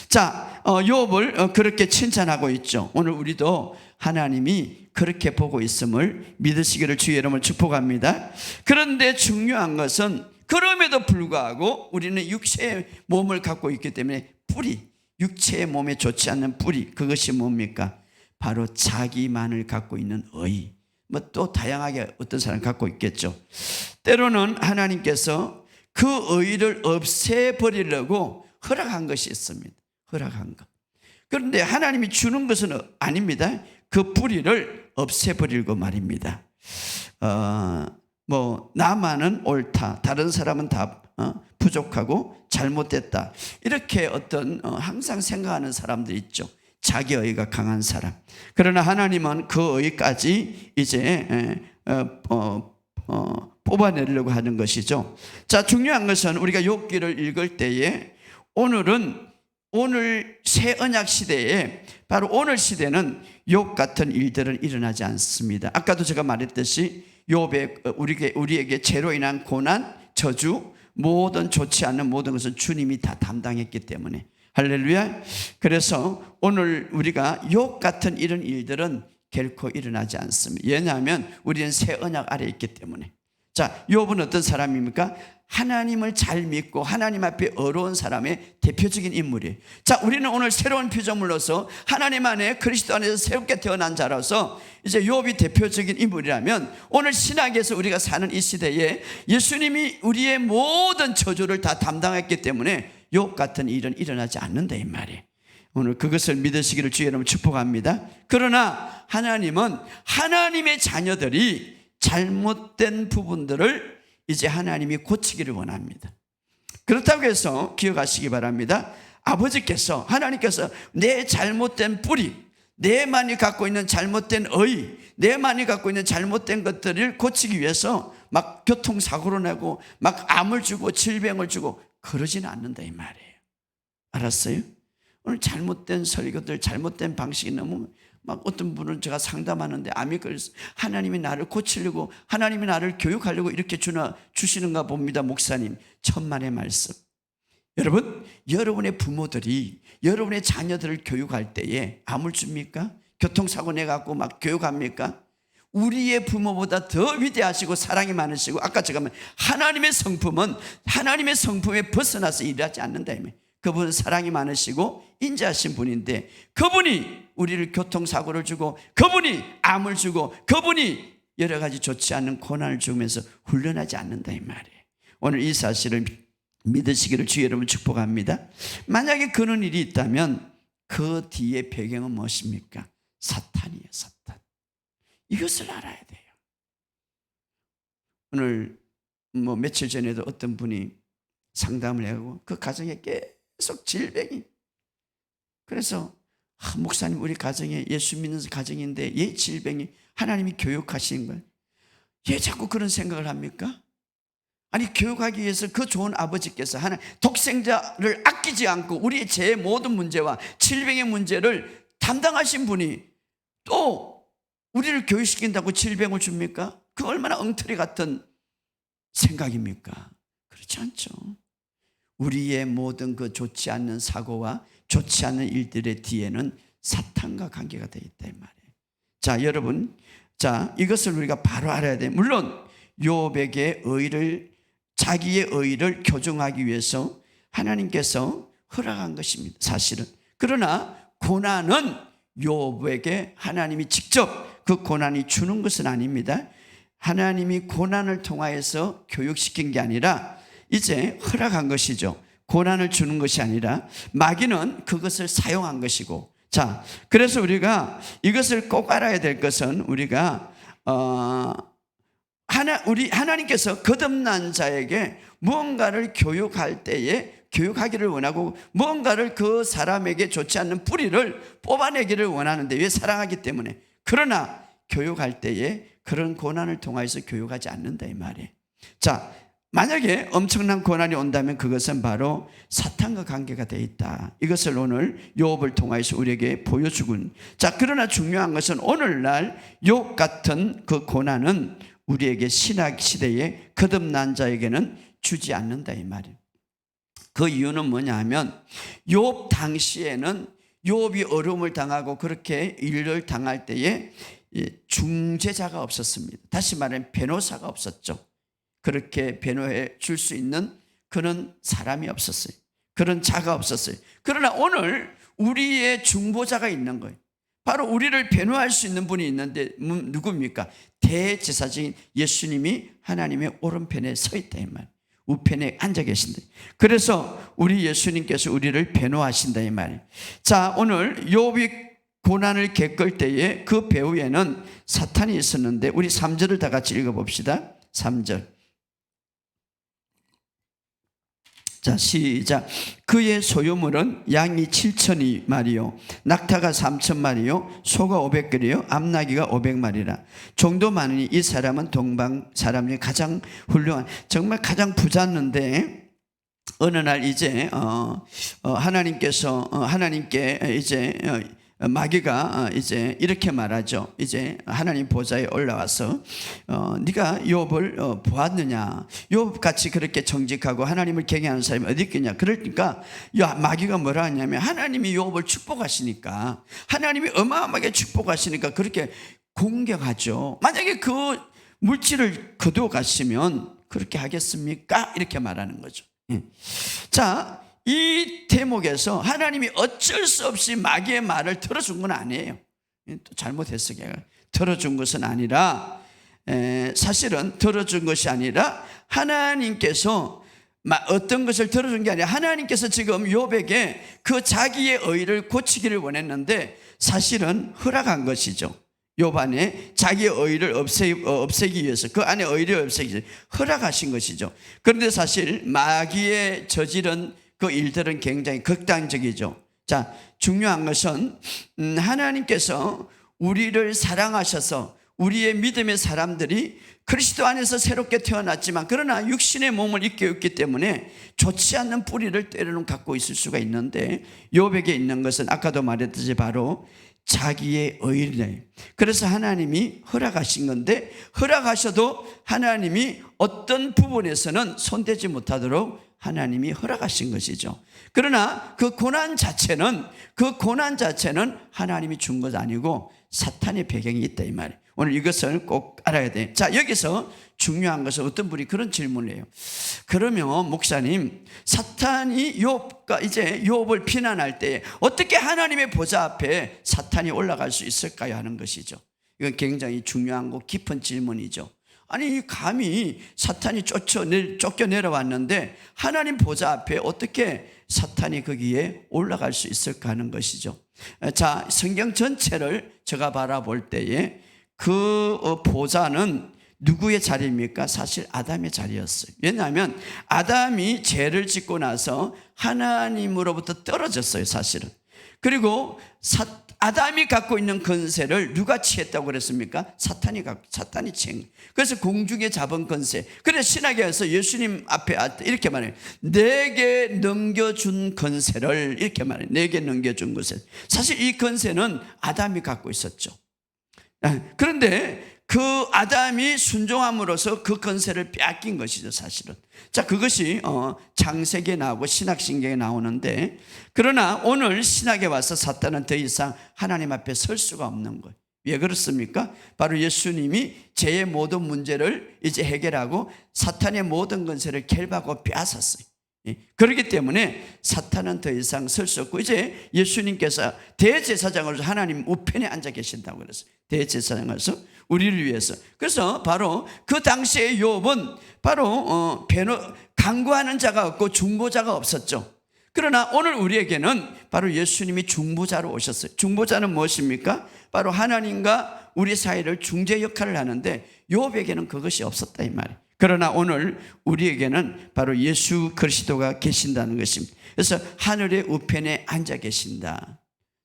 자, 욥을 그렇게 칭찬하고 있죠. 오늘 우리도 하나님이 그렇게 보고 있음을 믿으시기를 주의 이름으로 축복합니다. 그런데 중요한 것은 그럼에도 불구하고 우리는 육체의 몸을 갖고 있기 때문에 뿌리, 육체의 몸에 좋지 않는 뿌리, 그것이 뭡니까? 바로 자기만을 갖고 있는 의. 뭐 또 다양하게 어떤 사람 갖고 있겠죠. 때로는 하나님께서 그 의를 없애버리려고 허락한 것이 있습니다. 허락한 것. 그런데 하나님이 주는 것은 아닙니다. 그 뿌리를 없애버리고 말입니다. 나만은 옳다, 다른 사람은 다 부족하고 잘못됐다, 이렇게 어떤 항상 생각하는 사람들 있죠. 자기 의가 강한 사람. 그러나 하나님은 그 의까지 이제 뽑아내려고 하는 것이죠. 자, 중요한 것은 우리가 욥기를 읽을 때에 오늘 새 언약 시대에, 바로 오늘 시대는 욥 같은 일들은 일어나지 않습니다. 아까도 제가 말했듯이 욥의 우리에게 죄로 인한 고난, 저주, 모든 좋지 않는 모든 것은 주님이 다 담당했기 때문에. 할렐루야. 그래서 오늘 우리가 욥 같은 이런 일들은 결코 일어나지 않습니다. 왜냐하면 우리는 새 언약 아래에 있기 때문에. 자, 욥은 어떤 사람입니까? 하나님을 잘 믿고 하나님 앞에 어려운 사람의 대표적인 인물이에요. 자, 우리는 오늘 새로운 피조물로서 하나님 안에 그리스도 안에서 새롭게 태어난 자라서 이제 욥이 대표적인 인물이라면 오늘 신학에서 우리가 사는 이 시대에 예수님이 우리의 모든 저주를 다 담당했기 때문에 욥 같은 일은 일어나지 않는다 이 말이에요. 오늘 그것을 믿으시기를 주의 이름으로 축복합니다. 그러나 하나님은 하나님의 자녀들이 잘못된 부분들을 이제 하나님이 고치기를 원합니다. 그렇다고 해서 기억하시기 바랍니다. 아버지께서, 하나님께서 내 잘못된 뿌리, 내만이 갖고 있는 잘못된 의, 내만이 갖고 있는 잘못된 것들을 고치기 위해서 막 교통사고로 내고 막 암을 주고 질병을 주고 그러지는 않는다 이 말이에요. 알았어요? 오늘 잘못된 설교들, 잘못된 방식이 너무 막 어떤 분은 제가 상담하는데 암이 걸려서 하나님이 나를 고치려고, 하나님이 나를 교육하려고 이렇게 주시는가 봅니다. 목사님, 천만의 말씀. 여러분, 여러분의 부모들이 여러분의 자녀들을 교육할 때에 암을 줍니까? 교통사고 내갖고 막 교육합니까? 우리의 부모보다 더 위대하시고 사랑이 많으시고, 아까 제가 말한 하나님의 성품은 하나님의 성품에 벗어나서 일하지 않는다. 그분은 사랑이 많으시고 인자하신 분인데, 그분이 우리를 교통사고를 주고, 그분이 암을 주고, 그분이 여러 가지 좋지 않은 고난을 주면서 훈련하지 않는다 이 말이에요. 오늘 이 사실을 믿으시기를 주의 여러분 축복합니다. 만약에 그런 일이 있다면 그 뒤에 배경은 무엇입니까? 사탄이에요. 사탄. 이것을 알아야 돼요. 오늘 며칠 전에도 어떤 분이 상담을 하고 그 가정에 계속 질병이, 그래서 목사님, 우리 가정에 예수 믿는 가정인데 얘 질병이 하나님이 교육하시는 거예요. 왜 자꾸 그런 생각을 합니까? 아니, 교육하기 위해서 그 좋은 아버지께서 독생자를 아끼지 않고 우리의 제 모든 문제와 질병의 문제를 담당하신 분이 또 우리를 교육시킨다고 질병을 줍니까? 그 얼마나 엉터리 같은 생각입니까? 그렇지 않죠. 우리의 모든 그 좋지 않는 사고와 좋지 않은 일들의 뒤에는 사탄과 관계가 되어 있다 이 말이에요. 자, 여러분, 자, 이것을 우리가 바로 알아야 돼요. 물론 욥에게 의를, 자기의 의를 교정하기 위해서 하나님께서 허락한 것입니다, 사실은. 그러나 고난은 욥에게 하나님이 직접 그 고난이 주는 것은 아닙니다. 하나님이 고난을 통하여서 교육시킨 게 아니라 이제 허락한 것이죠. 고난을 주는 것이 아니라 마귀는 그것을 사용한 것이고. 자, 그래서 우리가 이것을 꼭 알아야 될 것은, 우리가 하나님께서 거듭난 자에게 무언가를 교육할 때에 교육하기를 원하고, 무언가를 그 사람에게 좋지 않는 뿌리를 뽑아내기를 원하는데, 왜? 사랑하기 때문에. 그러나 교육할 때에 그런 고난을 통해서 교육하지 않는다 이 말이에요. 자, 만약에 엄청난 고난이 온다면 그것은 바로 사탄과 관계가 되어 있다. 이것을 오늘 욥을 통해서 우리에게 보여주군. 자, 그러나 중요한 것은 오늘날 욥 같은 그 고난은 우리에게 신학 시대에 거듭난 자에게는 주지 않는다 이 말이에요. 그 이유는 뭐냐 하면, 욥 당시에는 욥이 어려움을 당하고 그렇게 일을 당할 때에 중재자가 없었습니다. 다시 말하면 변호사가 없었죠. 그렇게 변호해 줄 수 있는 그런 사람이 없었어요. 그런 자가 없었어요. 그러나 오늘 우리의 중보자가 있는 거예요. 바로 우리를 변호할 수 있는 분이 있는데 누굽니까? 대제사장인 예수님이 하나님의 오른편에 서 있다 이 말. 우편에 앉아 계신다. 그래서 우리 예수님께서 우리를 변호하신다 이 말. 자, 오늘 욥이 고난을 겪을 때에 그 배후에는 사탄이 있었는데, 우리 3절을 다 같이 읽어봅시다. 3절. 자, 시작. 그의 소유물은 양이 7,000마리요, 낙타가 3,000마리요, 소가 500그리요, 암나귀가 500마리라. 정도 많으니 이 사람은 동방 사람 중에 가장 훌륭한, 정말 가장 부자였는데, 어느 날 이제 하나님께 이제 마귀가 이제 이렇게 말하죠. 이제 하나님 보좌에 올라와서 네가 욥을 보았느냐? 욥같이 그렇게 정직하고 하나님을 경외하는 사람이 어디 있겠냐? 그러니까 마귀가 뭐라 하냐면 하나님이 욥을 축복하시니까, 하나님이 어마어마하게 축복하시니까 그렇게 공격하죠. 만약에 그 물질을 거두어 가시면 그렇게 하겠습니까? 이렇게 말하는 거죠. 자, 이 대목에서 하나님이 어쩔 수 없이 마귀의 말을 들어준 건 아니에요. 또 잘못했어요. 들어준 것은 아니라, 사실은 들어준 것이 아니라 하나님께서 어떤 것을 들어준 게 아니라 하나님께서 지금 욥에게 그 자기의 의를 고치기를 원했는데 사실은 허락한 것이죠. 욥 안에 자기의 의를 없애기 위해서, 그 안에 의를 없애기 위해서 허락하신 것이죠. 그런데 사실 마귀의 저지른 그 일들은 굉장히 극단적이죠. 자, 중요한 것은 하나님께서 우리를 사랑하셔서 우리의 믿음의 사람들이 그리스도 안에서 새롭게 태어났지만 그러나 육신의 몸을 입게 했기 때문에 좋지 않는 뿌리를 때로는 갖고 있을 수가 있는데, 욥에게 있는 것은 아까도 말했듯이 바로 자기의 의를, 그래서 하나님이 허락하신 건데, 허락하셔도 하나님이 어떤 부분에서는 손대지 못하도록 하나님이 허락하신 것이죠. 그러나 그 고난 자체는 하나님이 준 것 아니고 사탄의 배경이 있다, 이 말이에요. 오늘 이것을 꼭 알아야 돼. 자, 여기서 중요한 것은 어떤 분이 그런 질문을 해요. 그러면 목사님, 사탄이 욥을 비난할 때 어떻게 하나님의 보좌 앞에 사탄이 올라갈 수 있을까요? 하는 것이죠. 이건 굉장히 중요하고 깊은 질문이죠. 아니, 감히 사탄이 쫓겨 내려왔는데 하나님 보좌 앞에 어떻게 사탄이 거기에 올라갈 수 있을까 하는 것이죠. 자, 성경 전체를 제가 바라볼 때에 그 보좌는 누구의 자리입니까? 사실 아담의 자리였어요. 왜냐하면 아담이 죄를 짓고 나서 하나님으로부터 떨어졌어요, 사실은. 그리고 아담이 갖고 있는 권세를 누가 취했다고 그랬습니까? 사탄이 취한 거예요. 그래서 공중에 잡은 권세. 그래서 신학에서 예수님 앞에 이렇게 말해요. 내게 넘겨준 권세를, 이렇게 말해요. 내게 넘겨준 권세. 사실 이 권세는 아담이 갖고 있었죠. 그런데 그 아담이 순종함으로써 그 권세를 빼앗긴 것이죠, 사실은. 자, 그것이 창세기에 나오고 신약신경에 나오는데, 그러나 오늘 신약에 와서 사탄은 더 이상 하나님 앞에 설 수가 없는 거예요. 왜 그렇습니까? 바로 예수님이 죄의 모든 문제를 이제 해결하고 사탄의 모든 권세를 결박하고 빼앗았어요. 그렇기 때문에 사탄은 더 이상 설 수 없고, 이제 예수님께서 대제사장으로서 하나님 우편에 앉아 계신다고 그랬어요. 대제사장으로서 우리를 위해서. 그래서 바로 그 당시에 욥은 바로 강구하는 자가 없고 중보자가 없었죠. 그러나 오늘 우리에게는 바로 예수님이 중보자로 오셨어요. 중보자는 무엇입니까? 바로 하나님과 우리 사이를 중재 역할을 하는데 욥에게는 그것이 없었다, 이 말이에요. 그러나 오늘 우리에게는 바로 예수 그리스도가 계신다는 것입니다. 그래서 하늘의 우편에 앉아 계신다.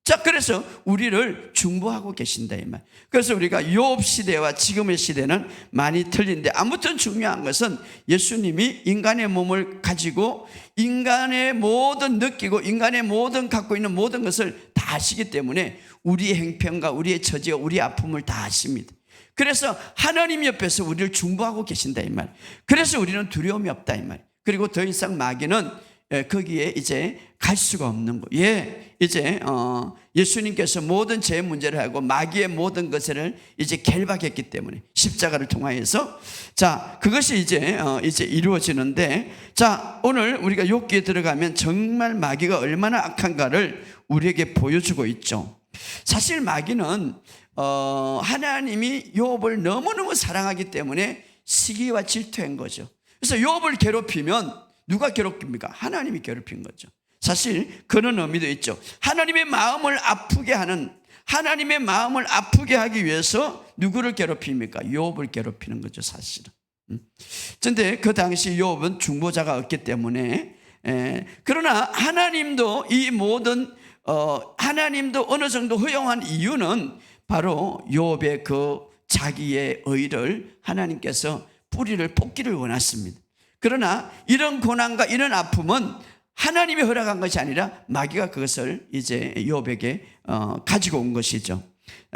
자, 그래서 우리를 중보하고 계신다, 이 말. 그래서 우리가 욥 시대와 지금의 시대는 많이 틀린데, 아무튼 중요한 것은 예수님이 인간의 몸을 가지고 인간의 모든 느끼고 인간의 모든 갖고 있는 모든 것을 다 아시기 때문에 우리의 행편과 우리의 처지와 우리의 아픔을 다 아십니다. 그래서 하나님 옆에서 우리를 중보하고 계신다, 이 말. 그래서 우리는 두려움이 없다, 이 말. 그리고 더 이상 마귀는 거기에 이제 갈 수가 없는 거예요. 이제 예수님께서 모든 죄 문제를 하고 마귀의 모든 것을 이제 결박했기 때문에 십자가를 통하여서, 자, 그것이 이제 이루어지는데, 자, 오늘 우리가 욥기에 들어가면 정말 마귀가 얼마나 악한가를 우리에게 보여주고 있죠. 사실 마귀는 하나님이 욥을 너무너무 사랑하기 때문에 시기와 질투한 거죠. 그래서 욥을 괴롭히면 누가 괴롭힙니까? 하나님이 괴롭힌 거죠. 사실 그런 의미도 있죠. 하나님의 마음을 아프게 하기 위해서 누구를 괴롭힙니까? 욥을 괴롭히는 거죠, 사실은. 그런데 그 당시 욥은 중보자가 없기 때문에, 그러나 하나님도 하나님도 어느 정도 허용한 이유는 바로 욥의 그 자기의 의를 하나님께서 뿌리를 뽑기를 원하십니다. 그러나 이런 고난과 이런 아픔은 하나님이 허락한 것이 아니라 마귀가 그것을 이제 욥에게 가지고 온 것이죠.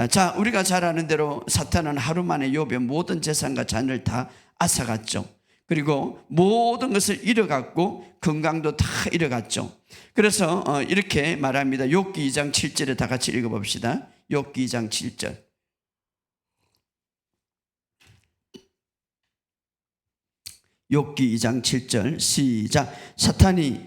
자, 우리가 잘 아는 대로 사탄은 하루 만에 욥의 모든 재산과 자녀를 다 앗아갔죠. 그리고 모든 것을 잃어갔고 건강도 다 잃어갔죠. 그래서 이렇게 말합니다. 욥기 2장 7절에 다 같이 읽어봅시다. 욥기 2장 7절. 욥기 2장 7절 시작. 사탄이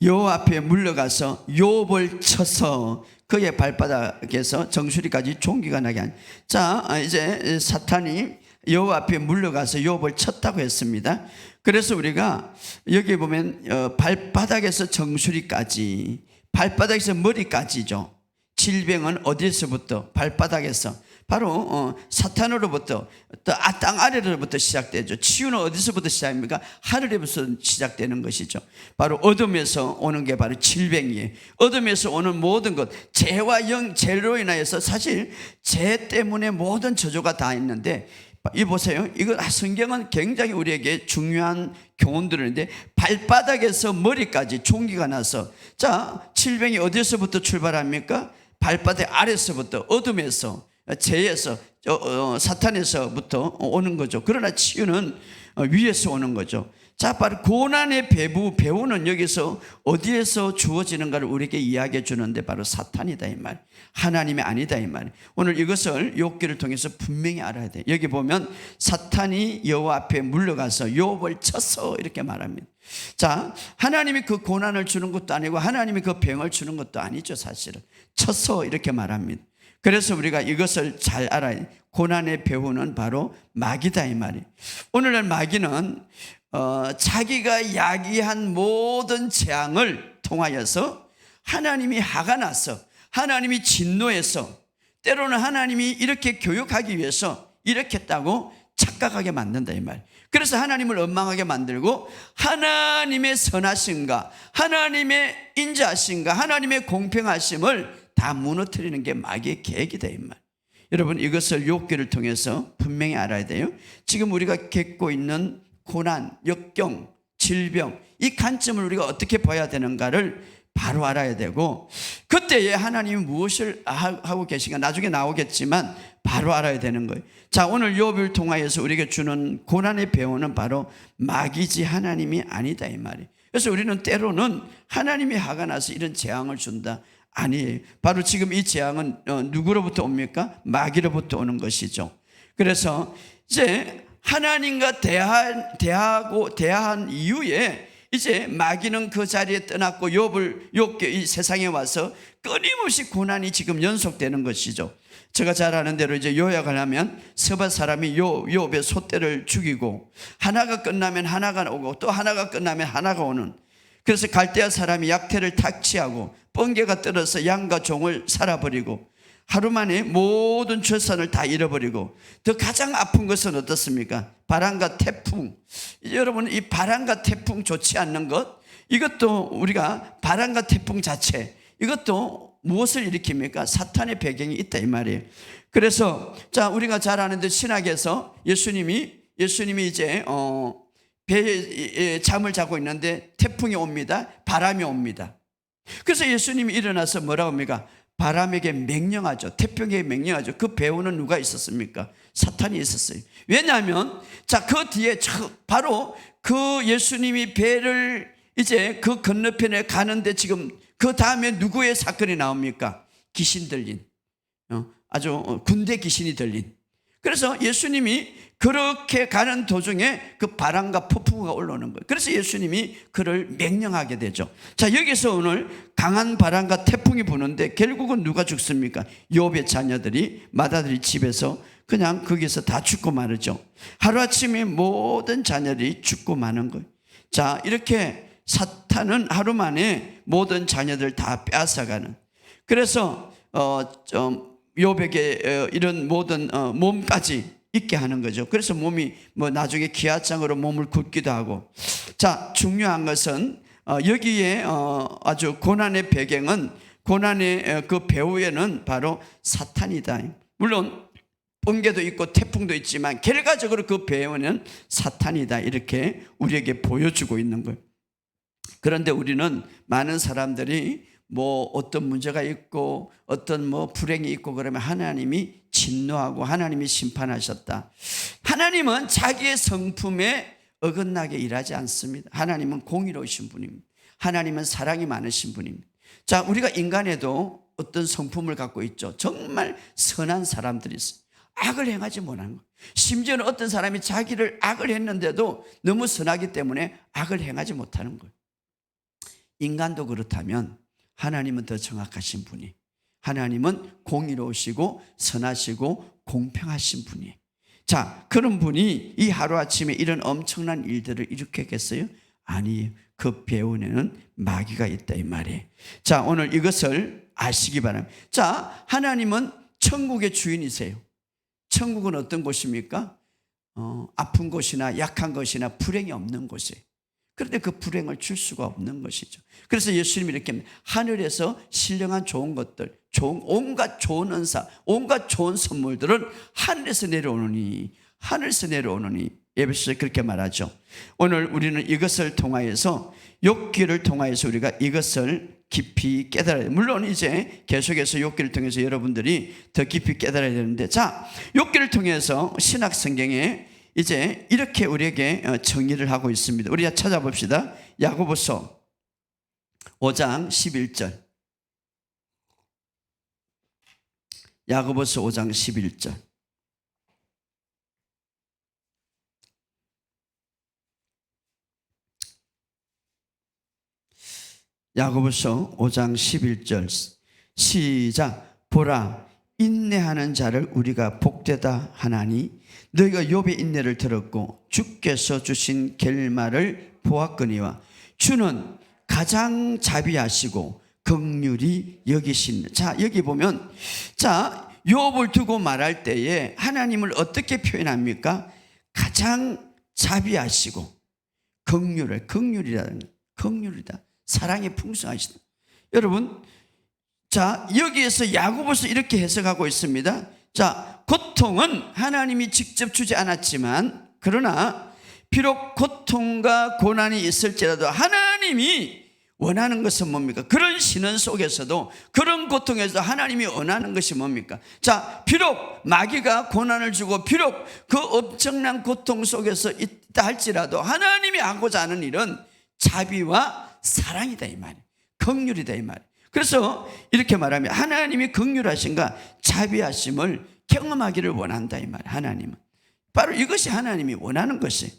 여호와 앞에 물러가서 욥을 쳐서 그의 발바닥에서 정수리까지 종기가 나게 한. 자, 이제 사탄이 여호와 앞에 물러가서 욥을 쳤다고 했습니다. 그래서 우리가 여기 보면 발바닥에서 정수리까지, 발바닥에서 머리까지죠. 질병은 어디서부터? 발바닥에서. 바로 사탄으로부터, 또 땅 아래로부터 시작되죠. 치유는 어디서부터 시작합니까? 하늘에부터 시작되는 것이죠. 바로 어둠에서 오는 게 바로 질병이에요. 어둠에서 오는 모든 것, 죄와 죄로 인하여서, 사실 죄 때문에 모든 저주가 다 있는데, 이 보세요. 이거 성경은 굉장히 우리에게 중요한 교훈들을 하는데, 발바닥에서 머리까지 종기가 나서, 자, 질병이 어디서부터 출발합니까? 발바닥 아래서부터, 어둠에서, 죄에서, 사탄에서부터 오는 거죠. 그러나 치유는 위에서 오는 거죠. 자, 바로 고난의 배후는 여기서 어디에서 주어지는가를 우리에게 이야기해 주는데 바로 사탄이다 이 말, 하나님이 아니다 이 말. 오늘 이것을 욥기를 통해서 분명히 알아야 돼. 여기 보면 사탄이 여호와 앞에 물러가서 욥을 쳐서 이렇게 말합니다. 자, 하나님이 그 고난을 주는 것도 아니고 하나님이 그 병을 주는 것도 아니죠. 사실은 쳐서 이렇게 말합니다. 그래서 우리가 이것을 잘 알아야 돼. 고난의 배후는 바로 마귀다 이 말이에요. 오늘날 마귀는 자기가 야기한 모든 재앙을 통하여서 하나님이 화가 나서, 하나님이 진노해서, 때로는 하나님이 이렇게 교육하기 위해서 이렇게 했다고 착각하게 만든다 이 말. 그래서 하나님을 원망하게 만들고 하나님의 선하심과 하나님의 인자하심과 하나님의 공평하심을 다 무너뜨리는 게 마귀의 계획이다 이 말. 여러분, 이것을 욥기를 통해서 분명히 알아야 돼요. 지금 우리가 겪고 있는 고난, 역경, 질병, 이 관점을 우리가 어떻게 봐야 되는가를 바로 알아야 되고, 그때에 하나님이 무엇을 하고 계신가 나중에 나오겠지만 바로 알아야 되는 거예요. 자, 오늘 욥을 통하여서 우리에게 주는 고난의 배후는 바로 마귀지 하나님이 아니다 이 말이에요. 그래서 우리는 때로는 하나님이 화가 나서 이런 재앙을 준다, 아니에요. 바로 지금 이 재앙은 누구로부터 옵니까? 마귀로부터 오는 것이죠. 그래서 이제 하나님과 대화한 이후에 이제 마귀는 그 자리에 떠났고 욥 이 세상에 와서 끊임없이 고난이 지금 연속되는 것이죠. 제가 잘 아는 대로 이제 요약을 하면 서바 사람이 욥의 소떼를 죽이고, 하나가 끝나면 하나가 오고 또 하나가 끝나면 하나가 오는, 그래서 갈대아 사람이 약태를 탁취하고 번개가 떨어서 양과 종을 살아버리고 하루 만에 모든 출산을 다 잃어버리고, 더 가장 아픈 것은 어떻습니까? 바람과 태풍. 여러분, 이 바람과 태풍 좋지 않는 것, 이것도 우리가 바람과 태풍 자체, 이것도 무엇을 일으킵니까? 사탄의 배경이 있다 이 말이에요. 그래서 자, 우리가 잘 아는 데 신학에서 예수님이 이제 배에 잠을 자고 있는데 태풍이 옵니다. 바람이 옵니다. 그래서 예수님이 일어나서 뭐라고 합니까? 바람에게 명령하죠. 태풍에게 명령하죠. 그 배후는 누가 있었습니까? 사탄이 있었어요. 왜냐하면 자, 그 뒤에 바로 그 예수님이 배를 이제 그 건너편에 가는데 지금 그 다음에 누구의 사건이 나옵니까? 귀신 들린, 아주 군대 귀신이 들린. 그래서 예수님이 그렇게 가는 도중에 그 바람과 폭풍우가 올라오는 거예요. 그래서 예수님이 그를 명령하게 되죠. 자, 여기서 오늘 강한 바람과 태풍이 부는데 결국은 누가 죽습니까? 욥의 자녀들이, 맏아들이 집에서 그냥 거기서 다 죽고 마르죠. 하루아침에 모든 자녀들이 죽고 마는 거예요. 자, 이렇게 사탄은 하루 만에 모든 자녀들 다 빼앗아가는. 그래서 욥에게 이런 모든 몸까지 있게 하는 거죠. 그래서 몸이 나중에 기아장으로 몸을 굽기도 하고. 자, 중요한 것은 여기에 아주 고난의 배경은, 고난의 그 배후에는 바로 사탄이다. 물론 번개도 있고 태풍도 있지만 결과적으로 그 배후에는 사탄이다, 이렇게 우리에게 보여주고 있는 거예요. 그런데 우리는 많은 사람들이 뭐 어떤 문제가 있고 어떤 뭐 불행이 있고 그러면 하나님이 진노하고 하나님이 심판하셨다. 하나님은 자기의 성품에 어긋나게 일하지 않습니다. 하나님은 공의로우신 분입니다. 하나님은 사랑이 많으신 분입니다. 자, 우리가 인간에도 어떤 성품을 갖고 있죠. 정말 선한 사람들이 있어요. 악을 행하지 못하는 거예요. 심지어는 어떤 사람이 자기를 악을 했는데도 너무 선하기 때문에 악을 행하지 못하는 거예요. 인간도 그렇다면 하나님은 더 정확하신 분이, 하나님은 공의로우시고 선하시고 공평하신 분이에요. 자, 그런 분이 이 하루아침에 이런 엄청난 일들을 일으켰겠어요? 아니에요. 그 배후에는 마귀가 있다 이 말이에요. 자, 오늘 이것을 아시기 바랍니다. 자, 하나님은 천국의 주인이세요. 천국은 어떤 곳입니까? 아픈 곳이나 약한 것이나 불행이 없는 곳이에요. 그런데 그 불행을 줄 수가 없는 것이죠. 그래서 예수님이 이렇게 합니다. 하늘에서 신령한 좋은 것들, 온갖 좋은 은사, 온갖 좋은 선물들은 하늘에서 내려오느니, 하늘에서 내려오느니. 에베소서에 그렇게 말하죠. 오늘 우리는 이것을 통하여서, 욥기를 통하여서 우리가 이것을 깊이 깨달아야 돼요. 물론 이제 계속해서 욥기를 통해서 여러분들이 더 깊이 깨달아야 되는데, 자, 욥기를 통해서 신약 성경에 이제 이렇게 우리에게 정의를 하고 있습니다. 우리가 찾아봅시다. 야고보서 5장 11절. 야고보서 5장 11절. 야고보서 5장 11절 시작. 보라, 인내하는 자를 우리가 복되다 하나니 너희가 욥의 인내를 들었고 주께서 주신 결말을 보았거니와 주는 가장 자비하시고 긍휼히 여기신. 자, 여기 보면, 자, 욥을 두고 말할 때에 하나님을 어떻게 표현합니까? 가장 자비하시고 긍휼이라는, 긍휼이다, 사랑이 풍성하시다. 여러분, 자, 여기에서 야고보서 이렇게 해석하고 있습니다. 자, 고통은 하나님이 직접 주지 않았지만, 그러나 비록 고통과 고난이 있을지라도 하나님이 원하는 것은 뭡니까? 그런 신원 속에서도, 그런 고통에서 하나님이 원하는 것이 뭡니까? 자, 비록 마귀가 고난을 주고 비록 그 엄청난 고통 속에서 있다 할지라도 하나님이 하고자 하는 일은 자비와 사랑이다 이 말이에요. 긍휼이다 이 말이에요. 그래서 이렇게 말하면 하나님이 긍휼하신가 자비하심을 경험하기를 원한다 이 말이에요. 하나님은 바로 이것이 하나님이 원하는 것이에요.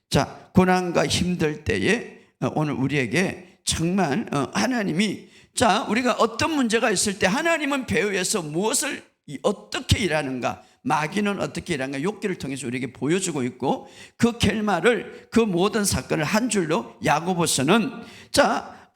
자, 고난과 힘들 때에 오늘 우리에게 정말 하나님이, 자, 우리가 어떤 문제가 있을 때 하나님은 배후에서 무엇을 어떻게 일하는가, 마귀는 어떻게 일하는가 욥기를 통해서 우리에게 보여주고 있고, 그 결말을, 그 모든 사건을 한 줄로 야고보서는, 자,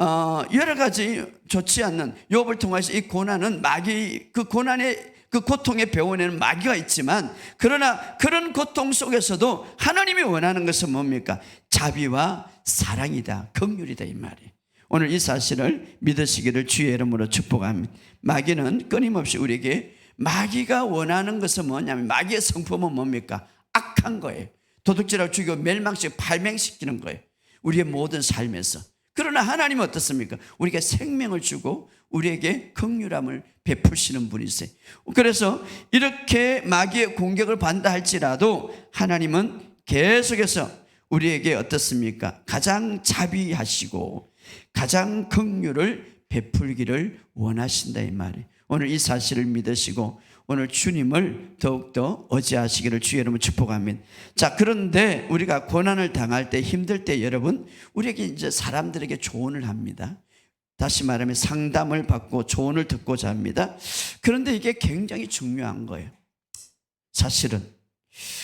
여러 가지 좋지 않는 욥을 통해서 이 고난은 마귀, 그 고난의 그 고통의 배후에는 마귀가 있지만, 그러나 그런 고통 속에서도 하나님이 원하는 것은 뭡니까? 자비와 사랑이다, 긍휼이다 이 말이에요. 오늘 이 사실을 믿으시기를 주의 이름으로 축복합니다. 마귀는 끊임없이 우리에게, 마귀가 원하는 것은 뭐냐면, 마귀의 성품은 뭡니까? 악한 거예요. 도둑질하고 죽이고 멸망시키고 발명시키는 거예요, 우리의 모든 삶에서. 그러나 하나님은 어떻습니까? 우리에게 생명을 주고 우리에게 긍휼함을 베푸시는 분이세요. 그래서 이렇게 마귀의 공격을 받는다 할지라도 하나님은 계속해서 우리에게 어떻습니까? 가장 자비하시고 가장 긍휼을 베풀기를 원하신다 이 말이에요. 오늘 이 사실을 믿으시고 오늘 주님을 더욱더 의지하시기를 주의 이름으로 축복합니다. 자, 그런데 우리가 고난을 당할 때, 힘들 때 여러분, 우리에게 이제 사람들에게 조언을 합니다. 다시 말하면 상담을 받고 조언을 듣고자 합니다. 그런데 이게 굉장히 중요한 거예요. 사실은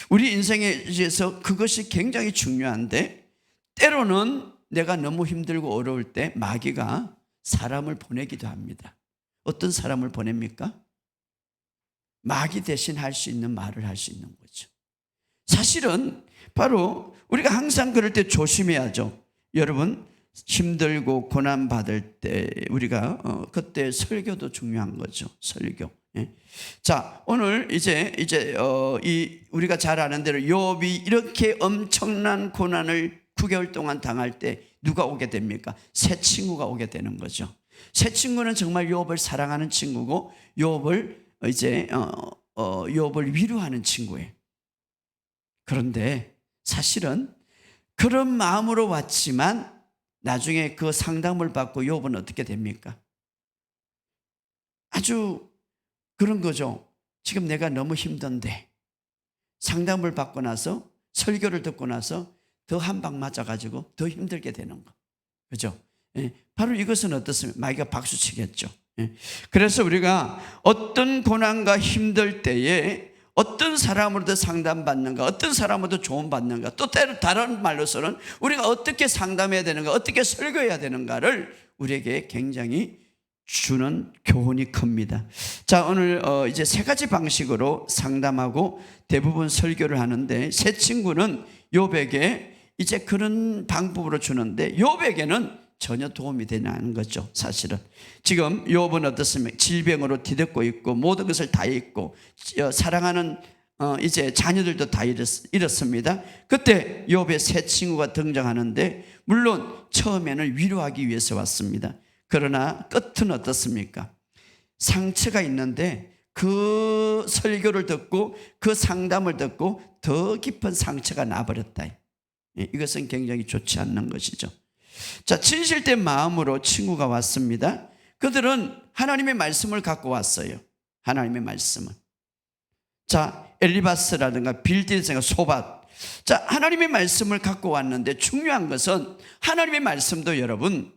우리 인생에서 그것이 굉장히 중요한데, 때로는 내가 너무 힘들고 어려울 때 마귀가 사람을 보내기도 합니다. 어떤 사람을 보냅니까? 마귀 대신 할 수 있는 말을 할 수 있는 거죠. 사실은 바로 우리가 항상 그럴 때 조심해야죠. 여러분, 힘들고 고난 받을 때 우리가 그때 설교도 중요한 거죠. 설교. 예. 자, 오늘 이제 우리가 잘 아는 대로 욥이 이렇게 엄청난 고난을 9개월 동안 당할 때 누가 오게 됩니까? 새 친구가 오게 되는 거죠. 새 친구는 정말 욥을 사랑하는 친구고 욥을 욥을 위로하는 친구예요. 그런데 사실은 그런 마음으로 왔지만 나중에 그 상담을 받고 욥은 어떻게 됩니까? 아주 그런 거죠. 지금 내가 너무 힘든데 상담을 받고 나서 설교를 듣고 나서 더 한 방 맞아가지고 더 힘들게 되는 거. 그죠? 예, 바로 이것은 어떻습니까? 마귀가 박수 치겠죠. 예, 그래서 우리가 어떤 고난과 힘들 때에 어떤 사람으로도 상담받는가, 어떤 사람으로도 조언받는가, 또 때로 다른 말로서는 우리가 어떻게 상담해야 되는가, 어떻게 설교해야 되는가를 우리에게 굉장히 주는 교훈이 큽니다. 자, 오늘 이제 세 가지 방식으로 상담하고 대부분 설교를 하는데, 새 친구는 욥에게 이제 그런 방법으로 주는데 욥에게는 전혀 도움이 되지 않는 거죠. 사실은 지금 욥은 어떻습니까? 질병으로 뒤덮고 있고 모든 것을 다 잃고 사랑하는 이제 자녀들도 다 잃었습니다. 그때 욥의 새 친구가 등장하는데, 물론 처음에는 위로하기 위해서 왔습니다. 그러나 끝은 어떻습니까? 상처가 있는데 그 설교를 듣고 그 상담을 듣고 더 깊은 상처가 나버렸다. 이것은 굉장히 좋지 않는 것이죠. 자, 진실된 마음으로 친구가 왔습니다. 그들은 하나님의 말씀을 갖고 왔어요. 하나님의 말씀을. 자, 엘리바스라든가 빌드에서 소밧. 자, 하나님의 말씀을 갖고 왔는데 중요한 것은 하나님의 말씀도 여러분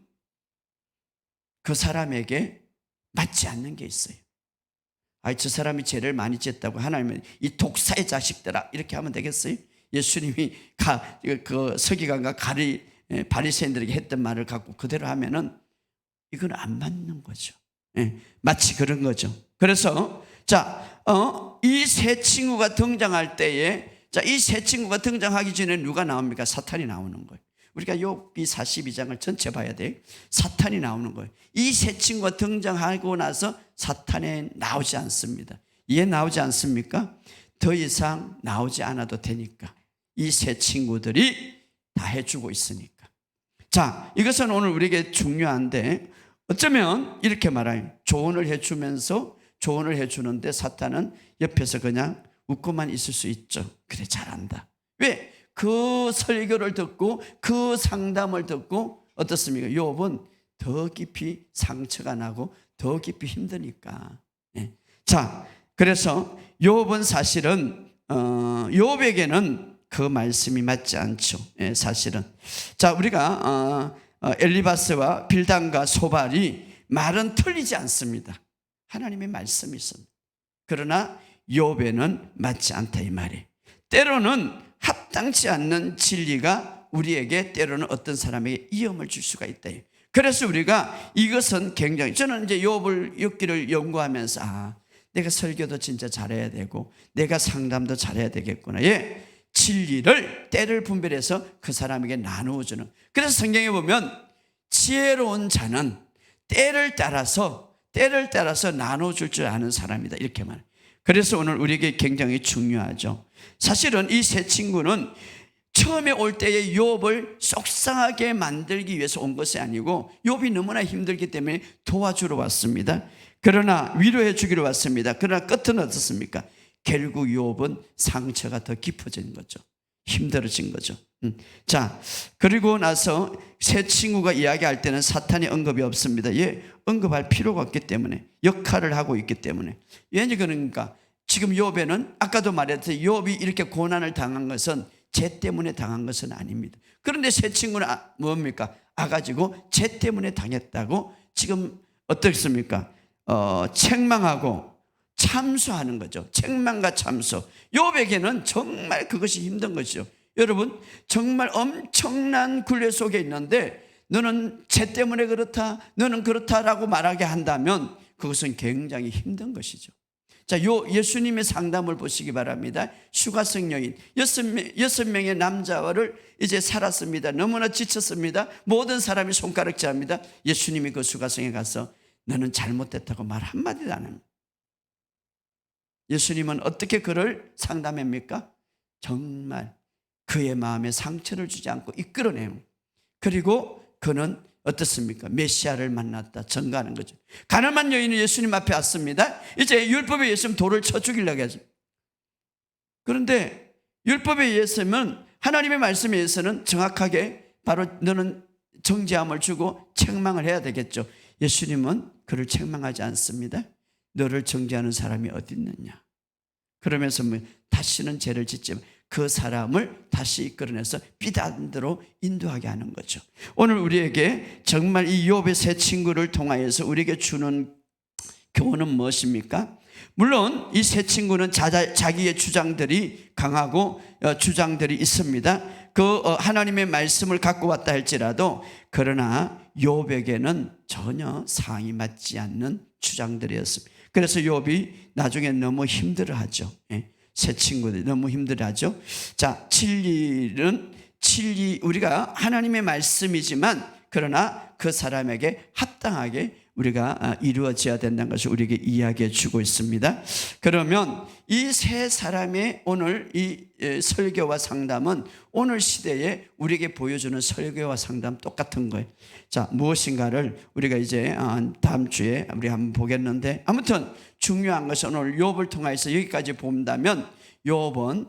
그 사람에게 맞지 않는 게 있어요. 저 사람이 죄를 많이 지었다고 하나님은 이 독사의 자식들아 이렇게 하면 되겠어요? 예수님이 그 서기관과 바리새인들에게 했던 말을 갖고 그대로 하면은 이건 안 맞는 거죠. 마치 그런 거죠. 그래서 이 새 친구가 등장할 때에, 이 새 친구가 등장하기 전에 누가 나옵니까? 사탄이 나오는 거예요. 우리가 욥기 42장을 전체 봐야 돼요. 사탄이 나오는 거예요. 이 새 친구가 등장하고 나서 사탄이 나오지 않습니다. 이해 나오지 않습니까? 더 이상 나오지 않아도 되니까. 이 새 친구들이 다 해주고 있으니까. 자, 이것은 오늘 우리에게 중요한데, 어쩌면 이렇게 말해요. 조언을 해주는데 사탄은 옆에서 그냥 웃고만 있을 수 있죠. 그래, 잘한다. 왜? 그 설교를 듣고 그 상담을 듣고 어떻습니까? 욥은 더 깊이 상처가 나고 더 깊이 힘드니까. 자, 그래서 욥은 사실은 욥에게는 그 말씀이 맞지 않죠. 사실은. 자, 우리가 엘리바스와 빌단과 소발이 말은 틀리지 않습니다. 하나님의 말씀이 있습니다. 그러나 욥에는 맞지 않다 이 말이에요. 때로는 합당치 않는 진리가 우리에게 때로는 어떤 사람에게 위험을 줄 수가 있다. 그래서 우리가 이것은 굉장히, 저는 이제 욥기를 연구하면서 내가 설교도 진짜 잘해야 되고 내가 상담도 잘해야 되겠구나. 진리를 때를 분별해서 그 사람에게 나누어 주는. 그래서 성경에 보면 지혜로운 자는 때를 따라서 나누어 줄 줄 아는 사람이다 이렇게 말해요. 그래서 오늘 우리에게 굉장히 중요하죠. 사실은 이 새 친구는 처음에 올 때에 욥을 속상하게 만들기 위해서 온 것이 아니고 욥이 너무나 힘들기 때문에 도와주러 왔습니다. 그러나 위로해 주기로 왔습니다. 그러나 끝은 어떻습니까? 결국 욥은 상처가 더 깊어진 거죠. 힘들어진 거죠. 자, 그리고 나서 새 친구가 이야기할 때는 사탄이 언급이 없습니다. 언급할 필요가 없기 때문에, 역할을 하고 있기 때문에. 왜 그러니까 지금 욥에는 아까도 말했듯이 욥이 이렇게 고난을 당한 것은 죄 때문에 당한 것은 아닙니다. 그런데 새 친구는 뭡니까? 가지고 죄 때문에 당했다고 지금 어떻습니까? 책망하고 참수하는 거죠. 책망과 참수. 욥에게는 정말 그것이 힘든 것이죠. 여러분, 정말 엄청난 굴레 속에 있는데 너는 죄 때문에 그렇다, 너는 그렇다라고 말하게 한다면 그것은 굉장히 힘든 것이죠. 자, 예수님의 상담을 보시기 바랍니다. 휴가성 여인, 6명의 남자를 이제 살았습니다. 너무나 지쳤습니다. 모든 사람이 손가락질합니다. 예수님이 그 휴가성에 가서 너는 잘못됐다고 말 한마디도 안 합니다. 예수님은 어떻게 그를 상담합니까? 정말 그의 마음에 상처를 주지 않고 이끌어내요. 그리고 그는 어떻습니까? 메시아를 만났다 증거하는 거죠. 가늠한 여인은 예수님 앞에 왔습니다. 이제 율법에 의해서는 돌을 쳐 죽이려고 하죠. 그런데 율법에 의해서는, 하나님의 말씀에 의해서는 정확하게 바로 너는 정죄함을 주고 책망을 해야 되겠죠. 예수님은 그를 책망하지 않습니다. 너를 정죄하는 사람이 어디 있느냐. 그러면서 다시는 죄를 짓지 마. 그 사람을 다시 이끌어내서 삐단 대로 인도하게 하는 거죠. 오늘 우리에게 정말 이 욥의 세 친구를 통하여서 우리에게 주는 교훈은 무엇입니까? 물론 이 세 친구는 자기의 주장들이 강하고 주장들이 있습니다. 그 하나님의 말씀을 갖고 왔다 할지라도, 그러나 욥에게는 전혀 상이 맞지 않는 주장들이었습니다. 그래서 욥이 나중에 너무 힘들어하죠. 세 친구들이 너무 힘들어하죠. 자, 진리는 우리가 하나님의 말씀이지만, 그러나 그 사람에게 합당하게 우리가 이루어져야 된다는 것을 우리에게 이야기해 주고 있습니다. 그러면 이 세 사람의 오늘 이 설교와 상담은 오늘 시대에 우리에게 보여주는 설교와 상담 똑같은 거예요. 자, 무엇인가를 우리가 이제 다음 주에 우리 한번 보겠는데, 아무튼 중요한 것은 오늘 욥을 통해서 여기까지 본다면, 욥은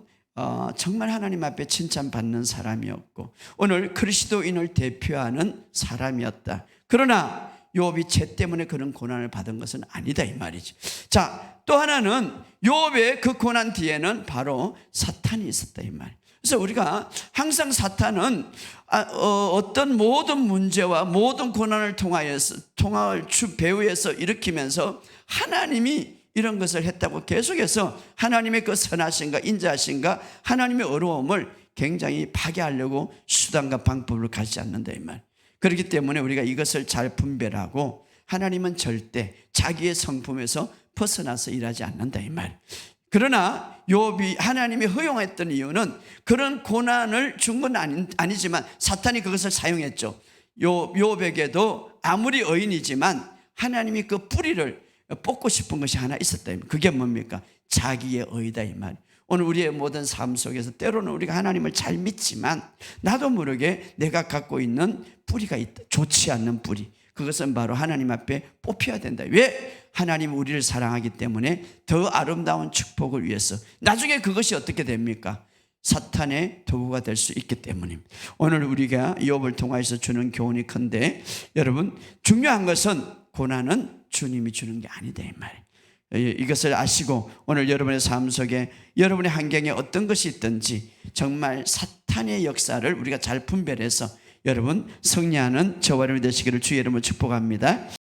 정말 하나님 앞에 칭찬받는 사람이었고 오늘 그리스도인을 대표하는 사람이었다. 그러나 욥이 죄 때문에 그런 고난을 받은 것은 아니다 이 말이죠. 자, 또 하나는 욥의 그 고난 뒤에는 바로 사탄이 있었다 이 말. 그래서 우리가 항상 사탄은 어떤 모든 문제와 모든 고난을 통하여서 배후에서 일으키면서 하나님이 이런 것을 했다고 계속해서 하나님의 그 선하신가 인자하신가 하나님의 어려움을 굉장히 파괴하려고 수단과 방법을 가지지 않는다 이 말. 그렇기 때문에 우리가 이것을 잘 분별하고, 하나님은 절대 자기의 성품에서 벗어나서 일하지 않는다 이 말. 그러나 욥이 하나님이 허용했던 이유는 그런 고난을 준 건 아니지만 사탄이 그것을 사용했죠. 욥에게도 아무리 의인이지만 하나님이 그 뿌리를 뽑고 싶은 것이 하나 있었다. 그게 뭡니까? 자기의 의다 이 말. 오늘 우리의 모든 삶 속에서 때로는 우리가 하나님을 잘 믿지만 나도 모르게 내가 갖고 있는 뿌리가 있다. 좋지 않는 뿌리. 그것은 바로 하나님 앞에 뽑혀야 된다. 왜? 하나님은 우리를 사랑하기 때문에 더 아름다운 축복을 위해서. 나중에 그것이 어떻게 됩니까? 사탄의 도구가 될 수 있기 때문입니다. 오늘 우리가 욥을 통해서 주는 교훈이 큰데, 여러분 중요한 것은 고난은 주님이 주는 게 아니다 이 말. 이것을 아시고 오늘 여러분의 삶 속에 여러분의 환경에 어떤 것이 있든지 정말 사탄의 역사를 우리가 잘 분별해서 여러분 승리하는 저와 여러분이 되시기를 주의 이름으로 축복합니다.